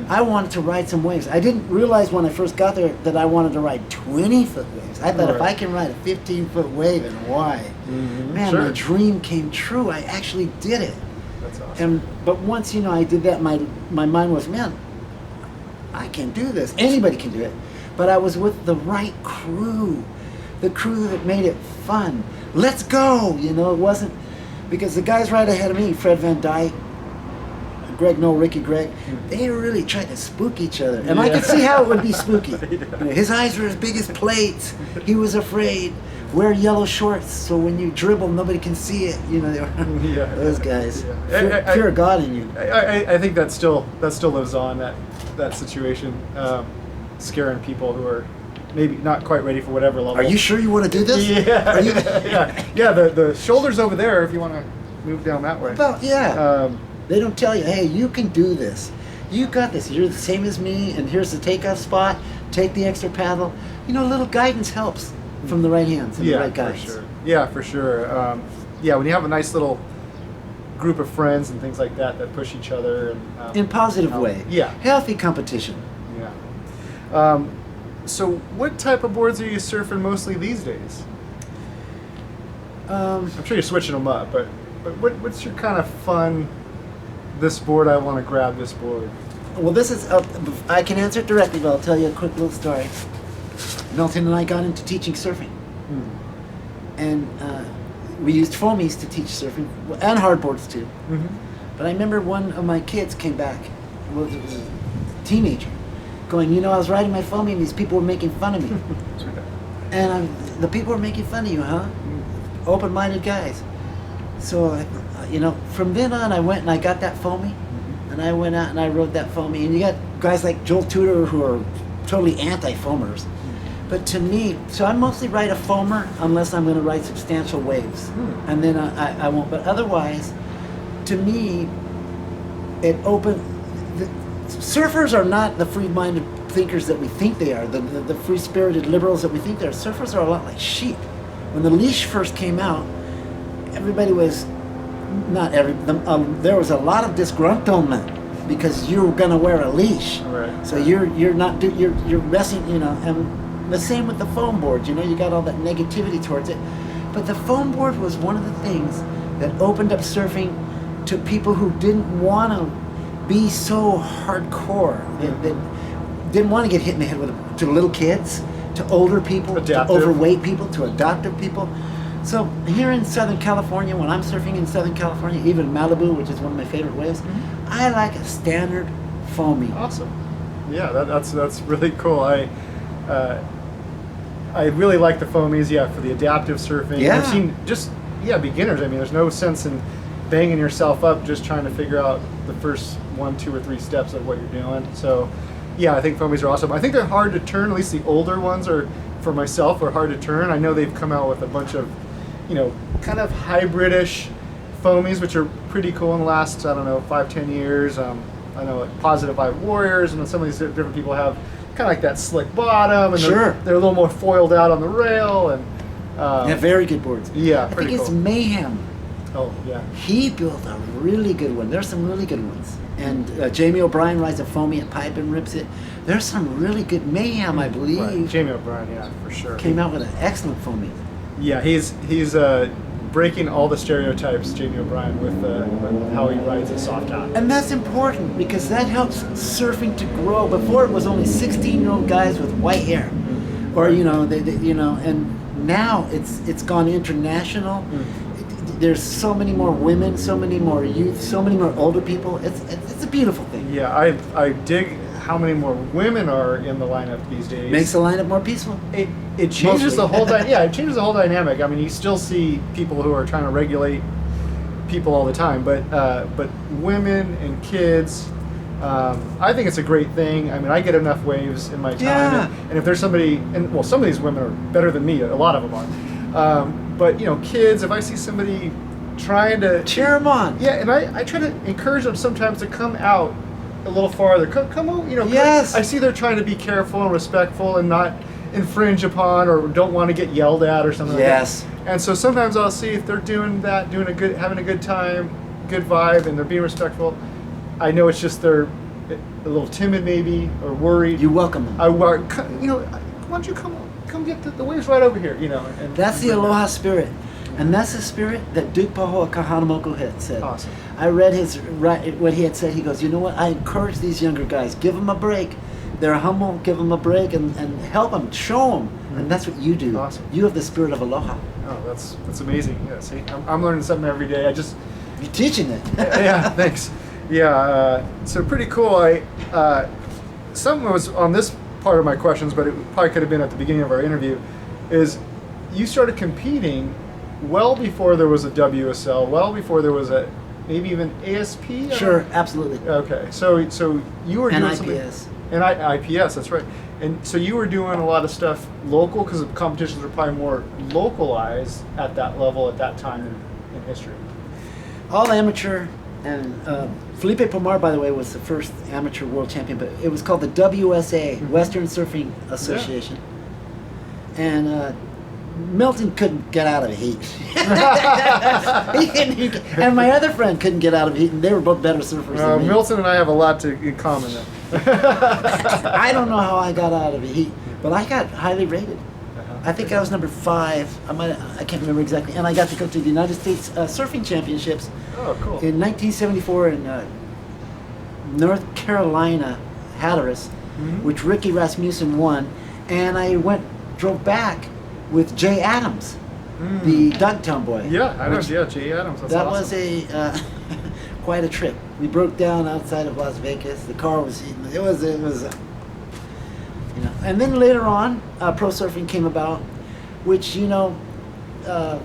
I wanted to ride some waves. I didn't realize when I first got there that I wanted to ride 20-foot waves. I thought if I can ride a 15-foot wave in Hawaii, man, my dream came true. I actually did it. That's awesome. But once, you know, I did that, my mind was, man, I can do this. Anybody can do it. But I was with the right crew, the crew that made it fun. Let's go, you know. It wasn't, because the guys right ahead of me, Fred Van Dyke, Greg Noel, Ricky Gregg, they really tried to spook each other. And I could see how it would be spooky. You know, his eyes were as big as plates. He was afraid. Wear yellow shorts so when you dribble, nobody can see it. You know, they were, those guys. Fear of God in you. I think that still lives on, that situation, scaring people who are maybe not quite ready for whatever level. Are you sure you want to do this? Yeah. The shoulder's over there if you want to move down that way. Well, they don't tell you, hey, you can do this. You got this. You're the same as me, and here's the takeoff spot. Take the extra paddle. You know, a little guidance helps from the right hands and the right guys. For sure. Yeah, for sure. When you have a nice little group of friends and things like that push each other. And, in positive way. Yeah. Healthy competition. Yeah. So what type of boards are you surfing mostly these days? I'm sure you're switching them up, but what's your kind of fun, this board, I want to grab this board? Well, this is, I can answer it directly, but I'll tell you a quick little story. Milton and I got into teaching surfing. And we used foamies to teach surfing, and hardboards too. But I remember one of my kids came back, well, it was a teenager, going, you know, I was riding my foamy and these people were making fun of me. And the people were making fun of you, huh? Open-minded guys. So, you know, from then on I went and I got that foamy, and I went out and I rode that foamy. And you got guys like Joel Tudor who are totally anti-foamers. But to me, so I mostly ride a foamer unless I'm going to ride substantial waves. And then I won't. But otherwise, to me, it opened... Surfers are not the free-minded thinkers that we think they are, the free-spirited liberals that we think they are. Surfers are a lot like sheep. When the leash first came out, everybody was... there was a lot of disgruntlement because you were going to wear a leash. Right. So you're messing, you know, and the same with the foam board, you know, you got all that negativity towards it. But the foam board was one of the things that opened up surfing to people who didn't want to be so hardcore, that didn't want to get hit in the head with it, to little kids, to older people, to overweight people, to adoptive people. So here in Southern California, when I'm surfing in Southern California, even Malibu, which is one of my favorite waves, I like a standard foamy. Awesome. Yeah, that's really cool. I really like the foamies, for the adaptive surfing. Yeah. I've seen beginners. I mean, there's no sense in banging yourself up just trying to figure out the first 1, 2, or 3 steps of what you're doing. So, I think foamies are awesome. I think they're hard to turn. At least the older ones are, for myself, are hard to turn. I know they've come out with a bunch of, kind of hybridish foamies, which are pretty cool in the last, 5-10 years. I know like Positive Vibe Warriors, and then some of these different people have kind of like that slick bottom, and they're a little more foiled out on the rail, and very good boards. Yeah, I pretty think it's cool. Mayhem. Oh yeah. He built a really good one. There's some really good ones. And Jamie O'Brien rides a foamy at Pipe and rips it. There's some really good Mayhem, I believe. Right. Jamie O'Brien, for sure. Came out with an excellent foamy. Yeah, he's breaking all the stereotypes, Jamie O'Brien, with how he rides a soft top. And that's important because that helps surfing to grow. Before it was only 16-year-old guys with white hair, or and now it's gone international. There's so many more women, so many more youth, so many more older people. It's a beautiful thing. Yeah, I dig how many more women are in the lineup these days. Makes the lineup more peaceful. It changes the whole it changes the whole dynamic. I mean, you still see people who are trying to regulate people all the time, but women and kids, I think it's a great thing. I mean, I get enough waves in my time, Yeah. and if there's somebody, and well, some of these women are better than me. A lot of them are. But kids, if I see somebody trying to Cheer them on. yeah, and I try to encourage them sometimes to come out a little farther. Come on, Yes. I see they're trying to be careful and respectful and not infringe upon or don't want to get yelled at or something Yes. like that. And so sometimes I'll see if they're doing that, having a good time, good vibe, and they're being respectful. I know it's just they're a little timid maybe or worried. You welcome them. Why don't you come get the waves right over here, And That's the aloha spirit. And that's the spirit that Duke Pahoa Kahanamoku had said. Awesome. I read what he had said. He goes, you know what? I encourage these younger guys. Give them a break. They're humble. Give them a break and help them. Show them. And that's what you do. Awesome. You have the spirit of aloha. Oh, that's amazing. Yeah, see, I'm learning something every day. You're teaching it. Yeah, thanks. Yeah, so pretty cool. Something was on this part of my questions, but it probably could have been at the beginning of our interview, is you started competing well before there was a WSL, well before there was maybe even ASP? Sure, absolutely. Okay, so you were doing And something. IPS. And IPS, that's right. And so you were doing a lot of stuff local because the competitions were probably more localized at that level at that time in history. All amateur, and Felipe Pomar, by the way, was the first amateur world champion, but it was called the WSA, Western Surfing Association. And Milton couldn't get out of the heat. And my other friend couldn't get out of the heat, and they were both better surfers than me. Milton and I have a lot in common then. I don't know how I got out of the heat, but I got highly rated. I think I was number 5. I can't remember exactly. And I got to go to the United States Surfing Championships Oh, cool. in 1974 in North Carolina, Hatteras, which Ricky Rasmussen won. And I drove back with Jay Adams, the Dogtown boy. Yeah, I know. Yeah, Jay Adams. That's That awesome. was a quite a trip. We broke down outside of Las Vegas. The car was heating. It was. And then later on, pro surfing came about, which pro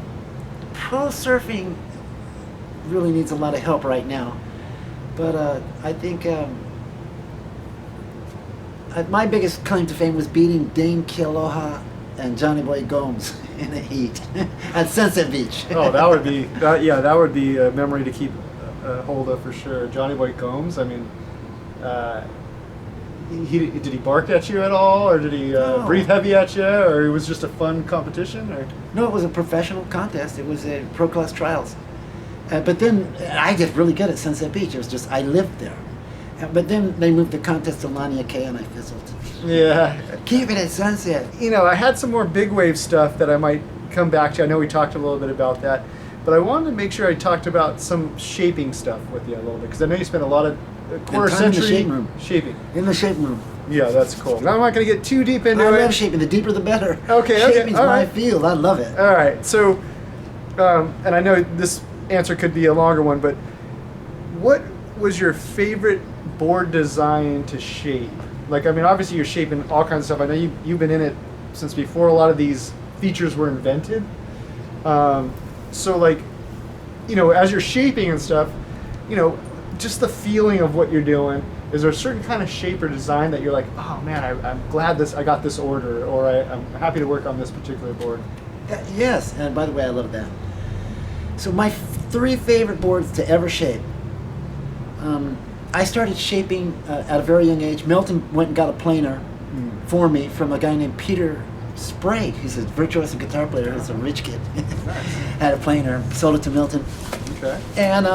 surfing really needs a lot of help right now. But I think my biggest claim to fame was beating Dane Kealoha and Johnny Boy Gomes in the heat at Sunset Beach. Oh, that would be a memory to keep hold of for sure. Johnny Boy Gomes. I mean, did he bark at you at all, or did he No. breathe heavy at you, or it was just a fun competition? Or No, it was a professional contest. It was a pro class trials. But then I did really good at Sunset Beach. It was just I lived there. But then they moved the contest to Lania K, and I fizzled. yeah, Keep it at Sunset. I had some more big wave stuff that I might come back to. I know we talked a little bit about that, but I wanted to make sure I talked about some shaping stuff with you a little bit, because I know you spent a lot of quarter time in the century shape room. shaping. In the shape room. Yeah, that's cool. Now I'm not going to get too deep into I it. love shaping. The deeper the better. Okay, Shaping's all my right. field. I love it. All right, so, and I know this answer could be a longer one, but what was your favorite board design to shape? Like, I mean, obviously you're shaping all kinds of stuff. I know you've been in it since before a lot of these features were invented. So, like, as you're shaping and stuff, just the feeling of what you're doing. Is there a certain kind of shape or design that you're like, oh man, I'm glad I got this order, or I'm happy to work on this particular board? Yes, and by the way, I love that. So my 3 favorite boards to ever shape. I started shaping at a very young age. Milton went and got a planer for me from a guy named Peter Sprague, who's a virtuoso guitar player. He's a rich kid. Had a planer, sold it to Milton. Okay. And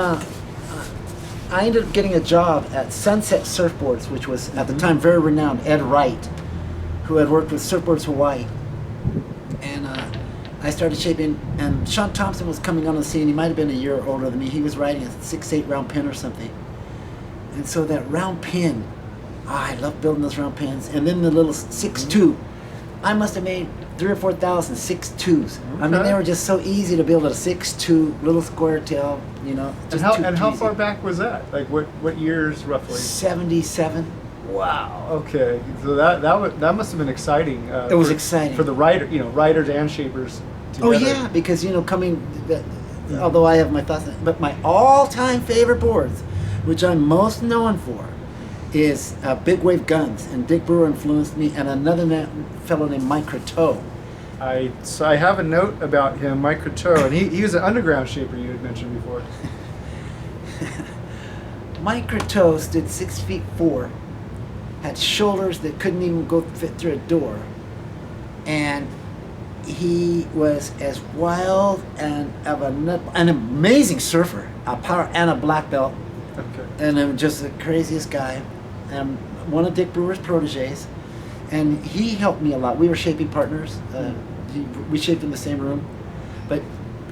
I ended up getting a job at Sunset Surfboards, which was at the time very renowned, Ed Wright, who had worked with Surfboards Hawaii. And I started shaping, and Sean Thompson was coming on the scene. He might have been a year older than me. He was riding a 6/8 round pin or something. And so that round pin, I love building those round pins. And then the little 6.2, I must have made 3,000 or 4,000 6.2s. I mean, they were just so easy to build a 6.2 little square tail, you know. And how far back was that? Like what years roughly? 77. Wow. Okay. So that must have been exciting. It was exciting for the riders and shapers together. Oh yeah, because although I have my thoughts, but my all-time favorite boards, which I'm most known for, is big wave guns, and Dick Brewer influenced me, and another fellow named Mike Croteau. So I have a note about him, Mike Croteau, and he was an underground shaper you had mentioned before. Mike Croteau stood 6'4", had shoulders that couldn't even fit through a door, and he was as wild and an amazing surfer, a power and a black belt, and just the craziest guy, and one of Dick Brewer's proteges, and he helped me a lot. We were shaping partners. We shaped in the same room, but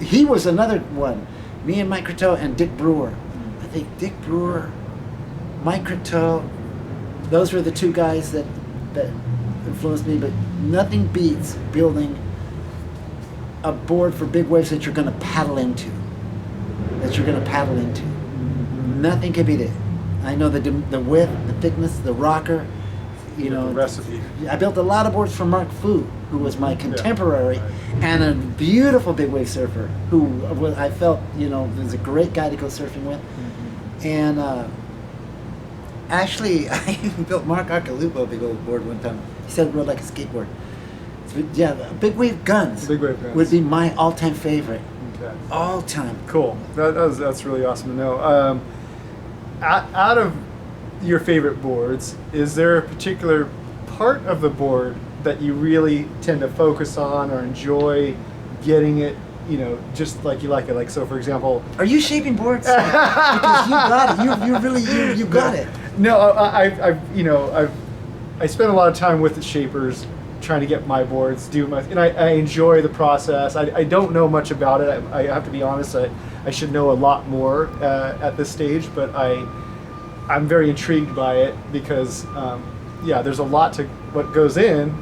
he was another one. Me and Mike Croteau and Dick Brewer. I think Dick Brewer, Mike Croteau, those were the two guys that influenced me, but nothing beats building a board for big waves that you're going to paddle into. Nothing can beat it. I know the width, the thickness, the rocker, the recipe. I built a lot of boards for Mark Fu, who was my contemporary and a beautiful big wave surfer who I felt, was a great guy to go surfing with. And actually, I even built Mark Arcalupo a big old board one time. He said it rode like a skateboard. So, yeah, big wave guns would be my all-time favorite. Okay. All time. Cool. That's really awesome to know. Out of your favorite boards, is there a particular part of the board that you really tend to focus on or enjoy getting it, just like you like it? Like, so for example, are you shaping boards? Because you got it. You got it. No, I spend a lot of time with the shapers trying to get my boards, and I enjoy the process. I don't know much about it. I have to be honest. I should know a lot more at this stage, but I'm very intrigued by it because there's a lot to what goes in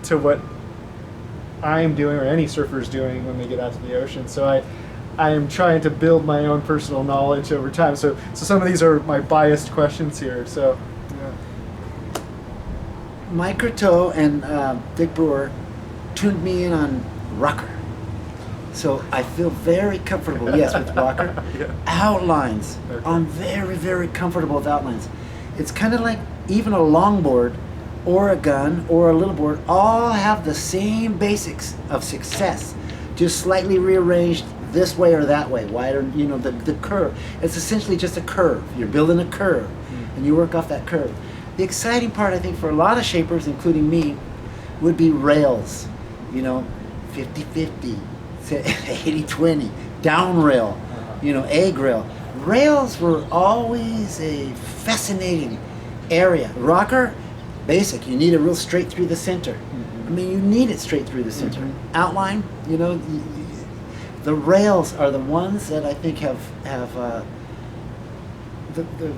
to what I'm doing or any surfer's doing when they get out to the ocean. So I am trying to build my own personal knowledge over time. So some of these are my biased questions here. So. Mike Croteau and Dick Brewer tuned me in on rocker. So I feel very comfortable, yes, with rocker. Outlines. Okay. I'm very, very comfortable with outlines. It's kind of like even a longboard or a gun or a little board all have the same basics of success, just slightly rearranged this way or that way, wider, the curve. It's essentially just a curve. You're building a curve, and you work off that curve. The exciting part, I think, for a lot of shapers, including me, would be rails. 50-50, 80-20, down rail, egg rail. Rails were always a fascinating area. Rocker, basic. You need it real straight through the center. I mean, you need it straight through the center. Outline, the rails are the ones that I think have the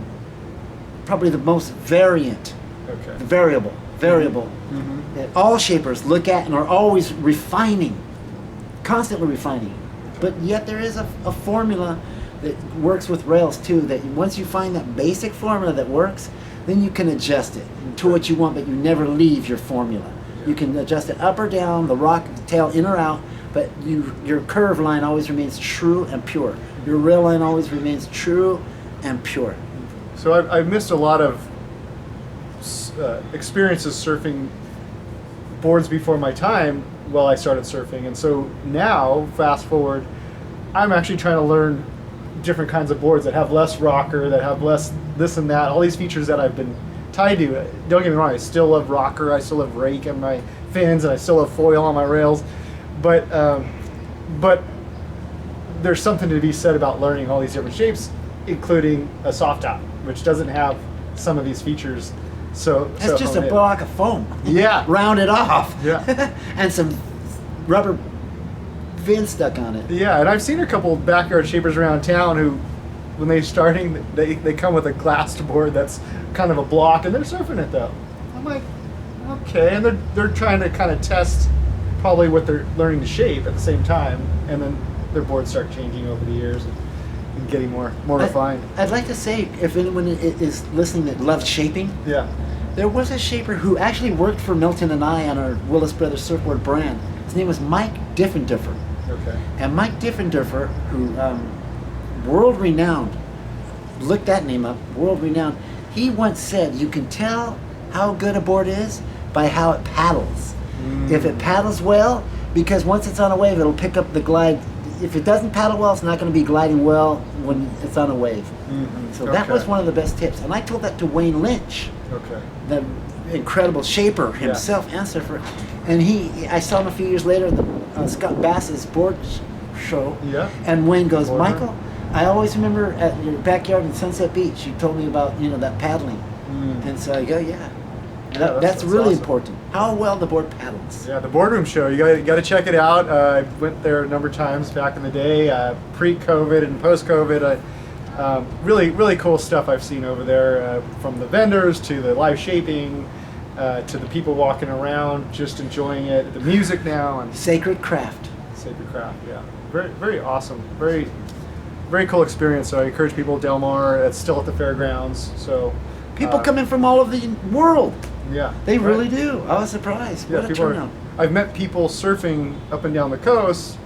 probably the most variable that all shapers look at and are always refining, constantly refining. But yet there is a formula that works with rails too, that once you find that basic formula that works, then you can adjust it to what you want, but you never leave your formula. You can adjust it up or down, the rock tail in or out, but your curve line always remains true and pure. Your rail line always remains true and pure. So I've missed a lot of experiences surfing boards before my time while I started surfing. And so now, fast forward, I'm actually trying to learn different kinds of boards that have less rocker, that have less this and that, all these features that I've been tied to. Don't get me wrong, I still love rocker, I still love rake on my fins, and I still have foil on my rails. But there's something to be said about learning all these different shapes, including a soft top, which doesn't have some of these features. So that's just a block of foam. Yeah. Rounded off. Yeah. And some rubber fin stuck on it. Yeah, and I've seen a couple backyard shapers around town who, when they're starting, they come with a glassed board that's kind of a block, and they're surfing it though. I'm like, okay, and they're trying to kind of test probably what they're learning to shape at the same time, and then their boards start changing over the years and getting more refined. I'd like to say, if anyone is listening that loves shaping, Yeah. there was a shaper who actually worked for Milton and I on our Willis Brothers surfboard brand. His name was Mike Diffendiffer. Okay. And Mike Diffendiffer, who world renowned, look that name up, world renowned, he once said, you can tell how good a board is by how it paddles. If it paddles well, because once it's on a wave, it'll pick up the glide. If it doesn't paddle well, it's not going to be gliding well when it's on a wave. So that was one of the best tips. And I told that to Wayne Lynch, the incredible shaper himself and surfer. And I saw him a few years later at the Scott Bass's board show. Yeah. And Wayne goes, Boarder. Michael, I always remember at your backyard in Sunset Beach, you told me about, that paddling. And so I go, yeah. That's really awesome. important. How well the board paddles. Yeah, the boardroom show. You got to check it out. I went there a number of times back in the day, pre-COVID and post-COVID. Really, really cool stuff I've seen over there, from the vendors to the live shaping, to the people walking around just enjoying it. The music now and Sacred craft. sacred craft. Yeah, very, very awesome. Very, very cool experience. So I encourage people. Del Mar. It's still at the fairgrounds. So People come in from all over the world. Yeah, They right. really do. I was surprised. Yeah, What a people turnout. I've met people surfing up and down the coast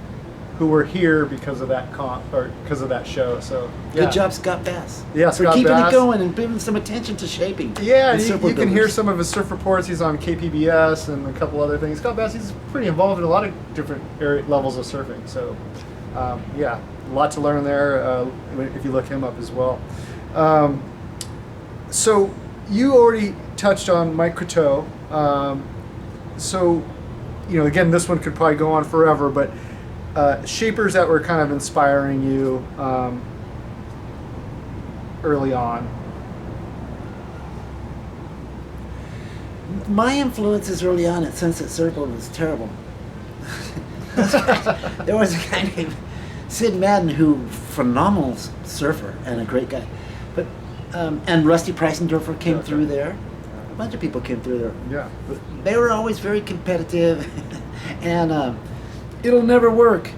who were here because of that because of that show. So yeah. Good job, Scott Bass. Yeah, for Scott keeping Bass. it going and giving some attention to shaping. Yeah, and you surfboard can hear builders. some of his surf reports. He's on KPBS and a couple other things. Scott Bass, he's pretty involved in a lot of different levels of surfing. So yeah, a lot to learn there if you look him up as well. So you already touched on Mike Croteau. So, again, this one could probably go on forever, but shapers that were kind of inspiring you early on. My influences early on at Sunset Surfboard was terrible. There was a guy named Sid Madden who, phenomenal surfer and a great guy, but and Rusty Preisendorfer came through there. A bunch of people came through there. Yeah. They were always very competitive, and it'll never work.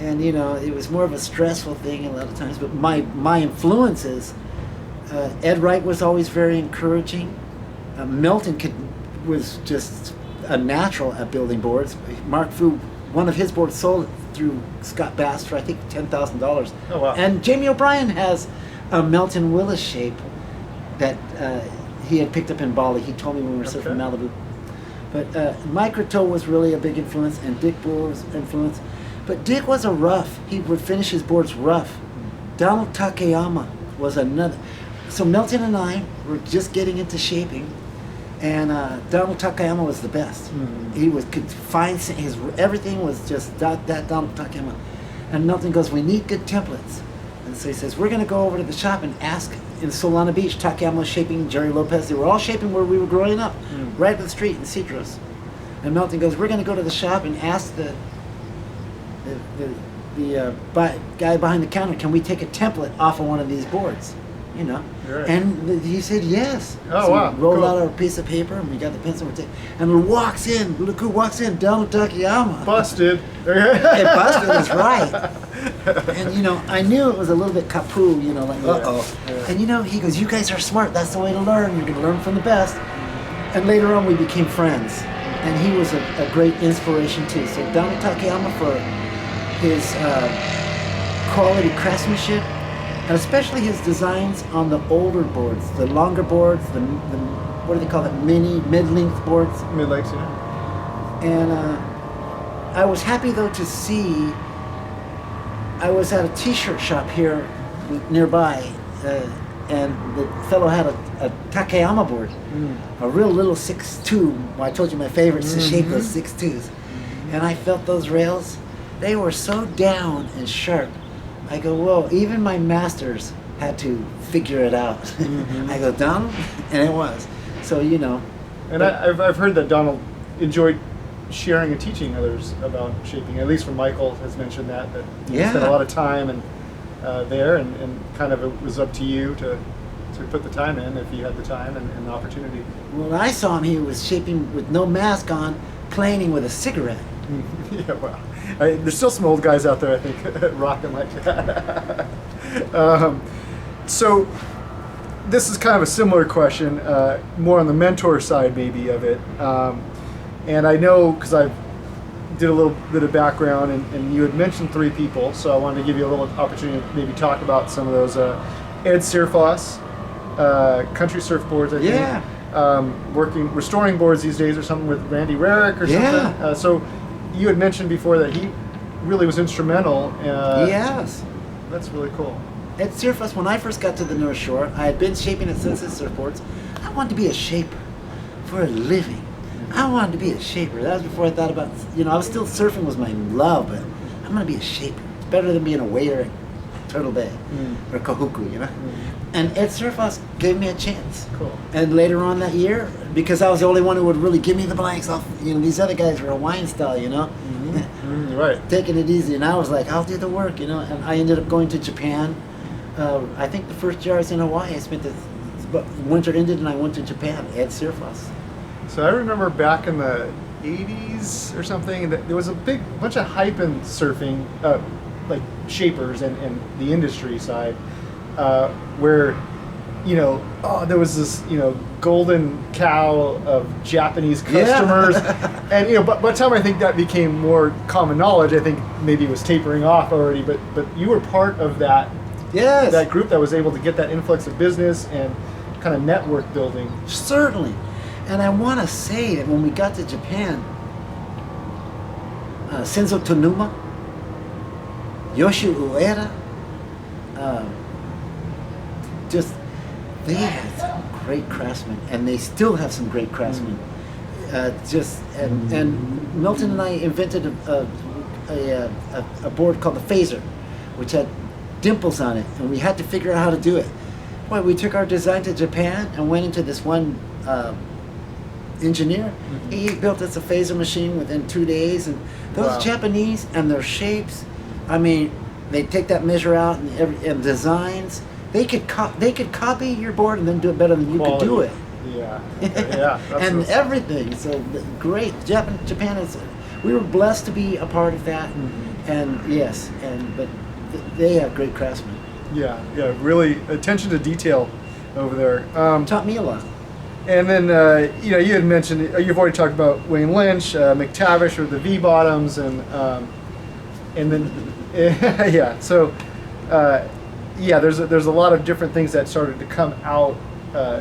And it was more of a stressful thing a lot of times. But my influences, Ed Wright was always very encouraging. Milton was just a natural at building boards. Mark Fu, one of his boards sold through Scott Bass for I think $10,000. Oh wow! And Jamie O'Brien has a Milton Willis shape that he had picked up in Bali. He told me when we were surfing Malibu. But Mike Croteau was really a big influence, and Dick Bull was influence. But Dick was a rough. He would finish his boards rough. Donald Takayama was another. So Milton and I were just getting into shaping, and Donald Takayama was the best. He could find everything was just that Donald Takayama. And Milton goes, "We need good templates." And so he says, "We're going to go over to the shop and ask." In Solana Beach, Takayama was shaping, Jerry Lopez. They were all shaping where we were growing up, right up the street in Cedros. And Milton goes, "We're going to go to the shop and ask the guy behind the counter, can we take a template off of one of these boards?" Right. And he said yes. Oh, so wow. We rolled Cool. out our piece of paper and we got the pencil and tape. And look who walks in, Donald Takayama. Busted. It busted is right. And I knew it was a little bit kapu, like uh-oh. Yeah. And he goes, "You guys are smart, that's the way to learn. You're gonna learn from the best." And later on we became friends. And he was a great inspiration too. So Donald Takayama for his quality craftsmanship, and especially his designs on the older boards, the longer boards, the what do they call it, mid-length boards. Mid-legs, And I was happy though to see, I was at a t-shirt shop here nearby, and the fellow had a Takayama board, a real little 6'2". Well, I told you my favorite's to shape those 6'2s. And I felt those rails, they were so down and sharp. I go, whoa, even my masters had to figure it out. I go, Donald? And it was. So, And I've heard that Donald enjoyed sharing and teaching others about shaping. At least from Michael has mentioned that you Yeah. spent a lot of time and there, and kind of it was up to you to put the time in if you had the time and the opportunity. When I saw him, he was shaping with no mask on, planing with a cigarette. Yeah, well, there's still some old guys out there, I think, rocking like that. So this is kind of a similar question, more on the mentor side maybe of it. And I know, because I did a little bit of background, and you had mentioned 3 people, so I wanted to give you a little opportunity to maybe talk about some of those. Ed Surfos, Country Surfboards, I think. Yeah. Restoring boards these days or something with Randy Rarick or Yeah. something. So you had mentioned before that he really was instrumental. Yes. That's really cool. At Surfers, when I first got to the North Shore, I had been shaping at Sunset Surfboards. I wanted to be a shaper for a living. I wanted to be a shaper. That was before I thought about, I was still surfing was my love, but I'm going to be a shaper. It's better than being a waiter at Turtle Bay or Kahuku, And Ed Surfos gave me a chance. Cool. And later on that year, because I was the only one who would really give me the blanks off, these other guys were Hawaiian style, Right. taking it easy. And I was like, I'll do the work, And I ended up going to Japan. I think the first year I was in Hawaii, I spent winter ended and I went to Japan, Ed Surfos. So I remember back in the 80s or something, that there was a big bunch of hype in surfing, like shapers and the industry side, where, there was this, golden cow of Japanese customers. Yeah. And, by the time I think that became more common knowledge, I think maybe it was tapering off already, but you were part of that, Yes. that group that was able to get that influx of business and kind of network building. Certainly. And I want to say that when we got to Japan, Senzo Tonuma, Yoshi Ueda, they had some great craftsmen, and they still have some great craftsmen. And Milton and I invented a board called the phaser, which had dimples on it, and we had to figure out how to do it. Boy, we took our design to Japan and went into this one engineer. He built us a phaser machine within 2 days, and those Wow. Japanese and their shapes, they take that measure out and designs. They could copy your board and then do it better than you could do it. Yeah. Yeah. And everything. So great. Japan is. We were blessed to be a part of that, and yes, but they have great craftsmen. Yeah. Really attention to detail over there. Taught me a lot. And then you had mentioned, you've already talked about Wayne Lynch, McTavish with the V bottoms, and then yeah. So there's a lot of different things that started to come out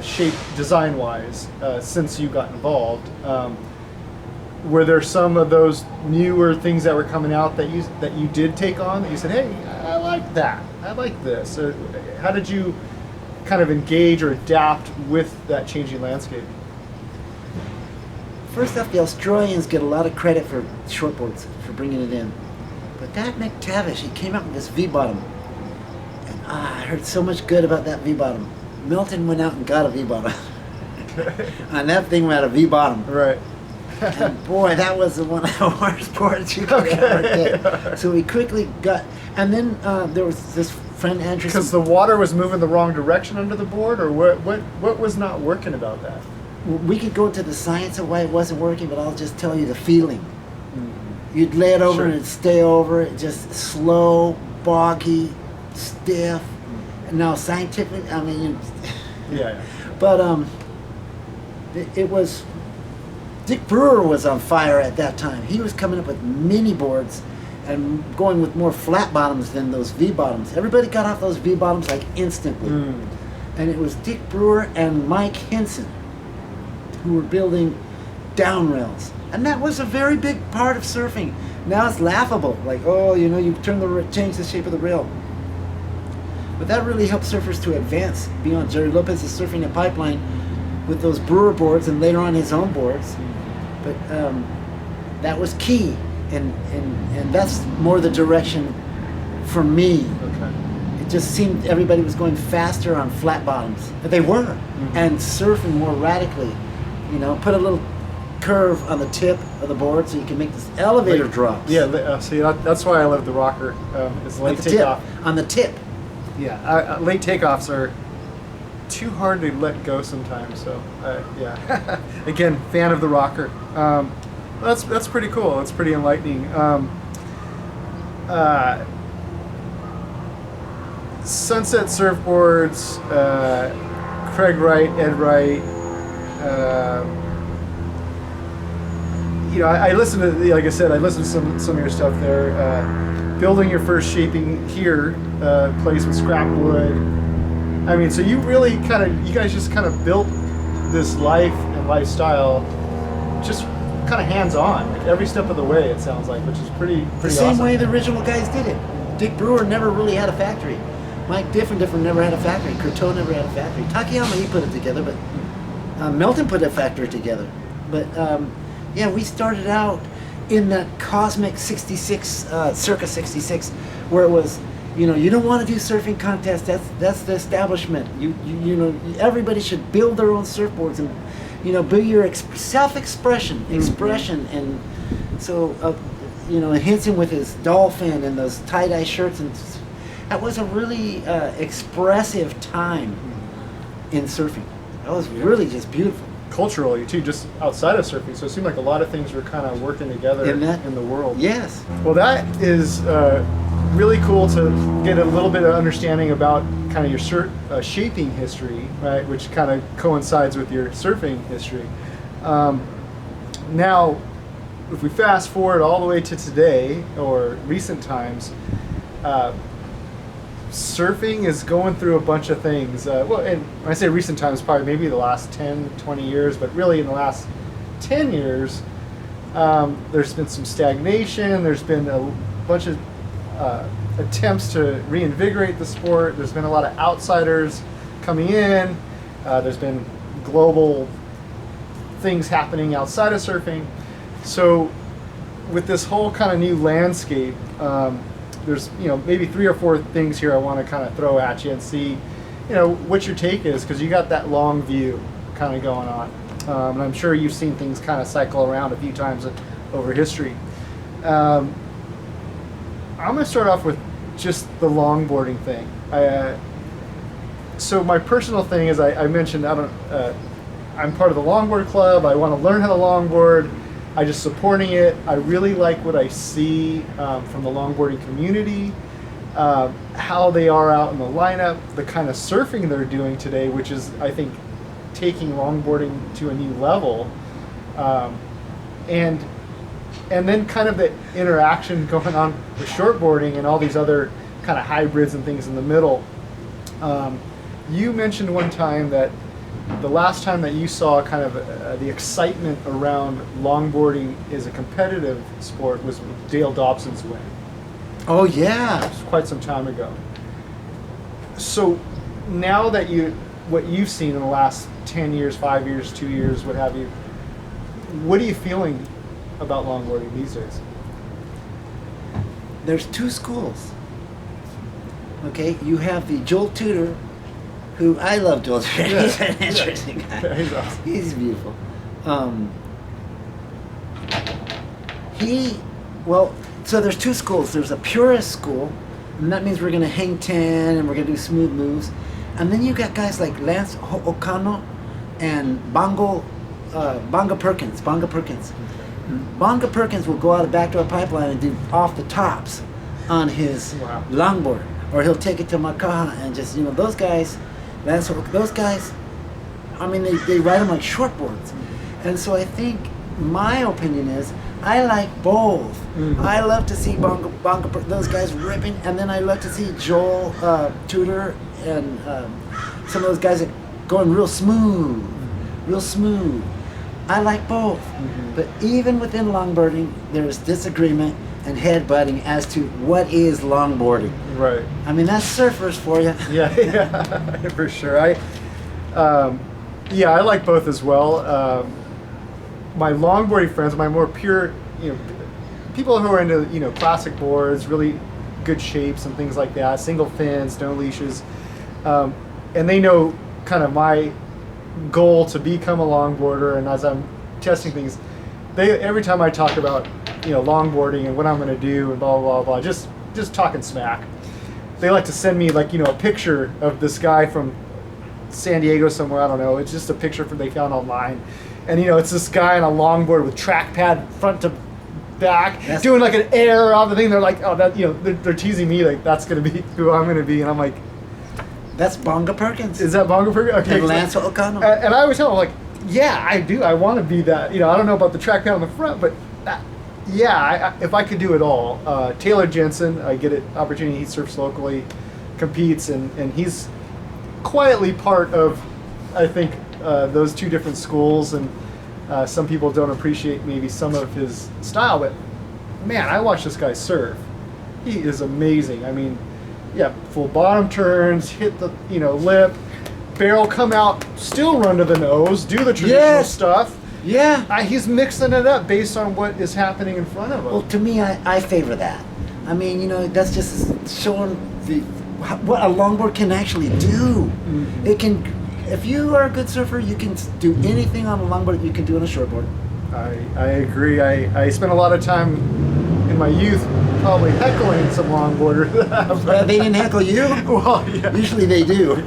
shape design wise since you got involved. Were there some of those newer things that were coming out that you did take on, that you said, hey, I like that, I like this? Or how did you kind of engage or adapt with that changing landscape? First off, the Australians get a lot of credit for shortboards, for bringing it in. But that McTavish, he came out with this V-bottom. And I heard so much good about that V-bottom. Milton went out and got a V-bottom. And that thing had a V-bottom. Right. And boy, that was one of the worst boards you could ever get. So we quickly got, and then there was this friend Andrew. Because the water was moving the wrong direction under the board, or what was not working about that? We could go into the science of why it wasn't working, but I'll just tell you the feeling. You'd lay it over and it'd stay over, it just slow, boggy, stiff. And now scientific, Yeah. But it was, Dick Brewer was on fire at that time. He was coming up with mini boards and going with more flat bottoms than those V bottoms. Everybody got off those V bottoms like instantly. And it was Dick Brewer and Mike Henson who were building down rails. And that was a very big part of surfing. Now it's laughable, like, you change the shape of the rail. But that really helped surfers to advance beyond. Jerry Lopez is surfing a pipeline with those Brewer boards and later on his own boards. But that was key, and that's more the direction for me. Okay. It just seemed everybody was going faster on flat bottoms. But they were, and surfing more radically. Put a little curve on the tip of the board, so you can make this elevator drops. Yeah, see, that's why I love the rocker. It's late At the tip, takeoff. on the tip. Yeah, late takeoffs are too hard to let go sometimes. So, yeah. Again, fan of the rocker. That's pretty cool. That's pretty enlightening. Sunset Surfboards, Craig Wright, Ed Wright. I listened to, like I said, I listened to some of your stuff there. Building your first shaping here place with scrap wood. I mean, so you guys just kind of built this life and lifestyle just kind of hands-on, like every step of the way, it sounds like, which is pretty The same awesome. way the original guys did it. Dick Brewer never really had a factory. Mike Diffin never had a factory. Kurto never had a factory. Takayama, he put it together, but Milton put a factory together. But yeah, we started out in that cosmic 66, circa 66, where it was, you don't want to do surfing contests. That's the establishment. Everybody should build their own surfboards and, be your self-expression, and so, Henson with his dolphin and those tie-dye shirts, and that was a really expressive time in surfing. That was really just beautiful. Culturally too, just outside of surfing. So it seemed like a lot of things were kind of working together in the world. Yes. Well, that is really cool to get a little bit of understanding about kind of your shaping history, right? Which kind of coincides with your surfing history. Now, if we fast forward all the way to today or recent times, surfing is going through a bunch of things. And when I say recent times, probably maybe the last 10, 20 years, but really in the last 10 years, there's been some stagnation. There's been a bunch of attempts to reinvigorate the sport. There's been a lot of outsiders coming in. There's been global things happening outside of surfing. So with this whole kind of new landscape, there's maybe 3 or 4 things here I want to kind of throw at you and see what your take is, because you got that long view kind of going on, and I'm sure you've seen things kind of cycle around a few times over history. I'm going to start off with just the longboarding thing. So my personal thing is, I mentioned I'm part of the longboard club. I want to learn how to longboard. I'm just supporting it. I really like what I see from the longboarding community, how they are out in the lineup, the kind of surfing they're doing today, which is, I think, taking longboarding to a new level, and then kind of the interaction going on with shortboarding and all these other kind of hybrids and things in the middle. You mentioned one time that the last time that you saw kind of the excitement around longboarding as a competitive sport was Dale Dobson's win. Oh yeah, It was quite some time ago. So now that what you've seen in the last 10 years, 5 years, 2 years, what have you, what are you feeling about longboarding these days? There's 2 schools. Okay, you have the Joel Tudor, who I love. Joel Tudor. Yeah, He's an interesting guy. Yeah, he's awesome. He's beautiful. So there's 2 schools. There's a purist school, and that means we're going to hang 10 and we're going to do smooth moves. And then you got guys like Lance Okano and Bonga Perkins. Bonga Perkins will go out a backdoor pipeline and do off the tops on his longboard, or he'll take it to Makaha and just, those guys, those guys, I mean, they ride them like shortboards. And so I think my opinion is, I like both. Mm-hmm. I love to see those guys ripping, and then I love to see Joel Tudor and some of those guys that going real smooth. I like both. Mm-hmm. But even within longboarding, there's disagreement and headbutting as to what is longboarding. Right. I mean, that's surfers for you. Yeah, for sure. I like both as well. My longboarding friends, my more pure, people who are into, classic boards, really good shapes and things like that, single fins, no leashes, and they know kind of my goal to become a longboarder, and as I'm testing things, they every time I talk about longboarding and what I'm going to do and blah blah blah, just talking smack. They like to send me like a picture of this guy from San Diego somewhere. I don't know. It's just a picture they found online, and it's this guy on a longboard with trackpad front to back, doing like an air off the thing. They're like, oh, that they're teasing me like that's going to be who I'm going to be, and I'm like, that's Bonga Perkins. Is that Bonga Perkins? Okay. And Lance O'Connell. And I always tell them like, yeah, I do. I want to be that. I don't know about the trackpad on the front, but yeah, if I could do it all. Taylor Jensen, I get an opportunity. He surfs locally, competes, and he's quietly part of, I think, those two different schools. And some people don't appreciate maybe some of his style, but man, I watch this guy surf. He is amazing. I mean, yeah, full bottom turns, hit the lip, barrel come out, still run to the nose, do the traditional stuff. Yeah. He's mixing it up based on what is happening in front of him. Well, to me, I favor that. I mean, that's just showing what a longboard can actually do. Mm-hmm. It can, if you are a good surfer, you can do anything on a longboard that you can do on a shortboard. I agree. I spent a lot of time in my youth probably heckling some longboarders. They didn't heckle you? Well, yeah. Usually they do.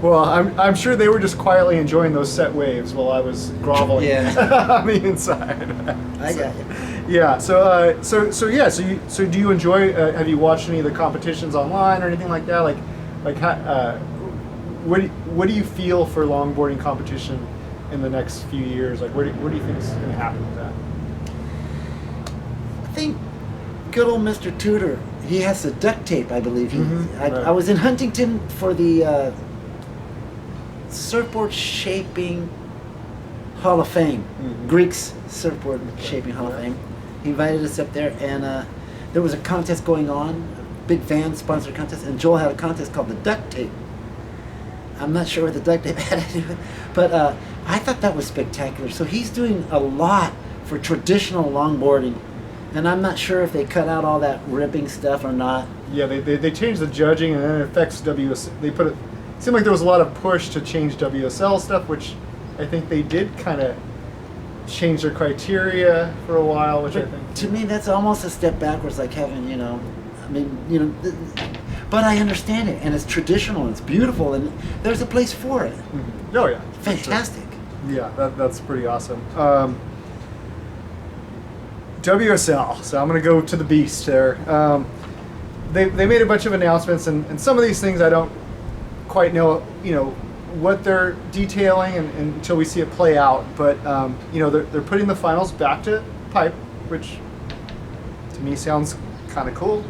Well, I'm sure they were just quietly enjoying those set waves while I was groveling on the inside. I got you. Yeah. So do you enjoy? Have you watched any of the competitions online or anything like that? Like how, what do you feel for longboarding competition in the next few years? Like, what do you think is going to happen with that? I think good old Mr. Tudor. He has the duct tape, I believe. Right. I was in Huntington for the Surfboard Shaping Hall of Fame, Greek's Surfboard Shaping Hall of Fame. He invited us up there, and there was a contest going on, a big fan sponsored contest, and Joel had a contest called the duct tape. I'm not sure what the duct tape had to do with it, but I thought that was spectacular. So he's doing a lot for traditional longboarding, and I'm not sure if they cut out all that ripping stuff or not. Yeah, they changed the judging, and then it affects WS. They put it. Seemed like there was a lot of push to change WSL stuff, which I think they did kind of change their criteria for a while, which I think... To me, that's almost a step backwards, like having, but I understand it, and it's traditional, and it's beautiful, and there's a place for it. Mm-hmm. Oh, yeah. Fantastic. Sure. Yeah, that's pretty awesome. WSL, so I'm going to go to the beast there. They made a bunch of announcements, and some of these things I don't quite know, what they're detailing until we see it play out. But they're putting the finals back to pipe, which to me sounds kind of cool.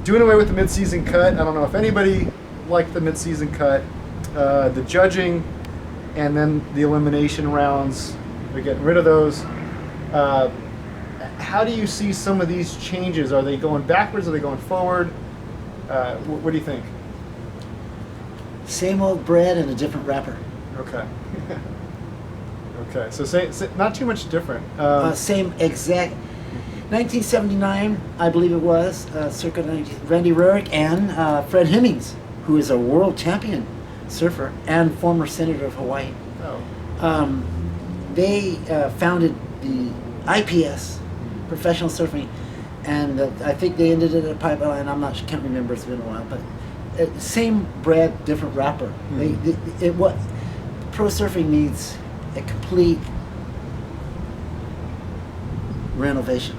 Doing away with the mid-season cut. I don't know if anybody liked the mid-season cut. The judging, and then the elimination rounds. They're getting rid of those. How do you see some of these changes? Are they going backwards? Are they going forward? What do you think? Same old bread and a different wrapper. Okay. Okay. So say not too much different. Same exact. 1979, I believe it was, circa 19, Randy Rurick and Fred Hemmings, who is a world champion surfer and former senator of Hawaii. Oh. They founded the IPS, Professional Surfing, and I think they ended it at a pipeline. Can't remember. It's been a while, but. Same bread, different wrapper. Mm-hmm. What pro surfing needs a complete renovation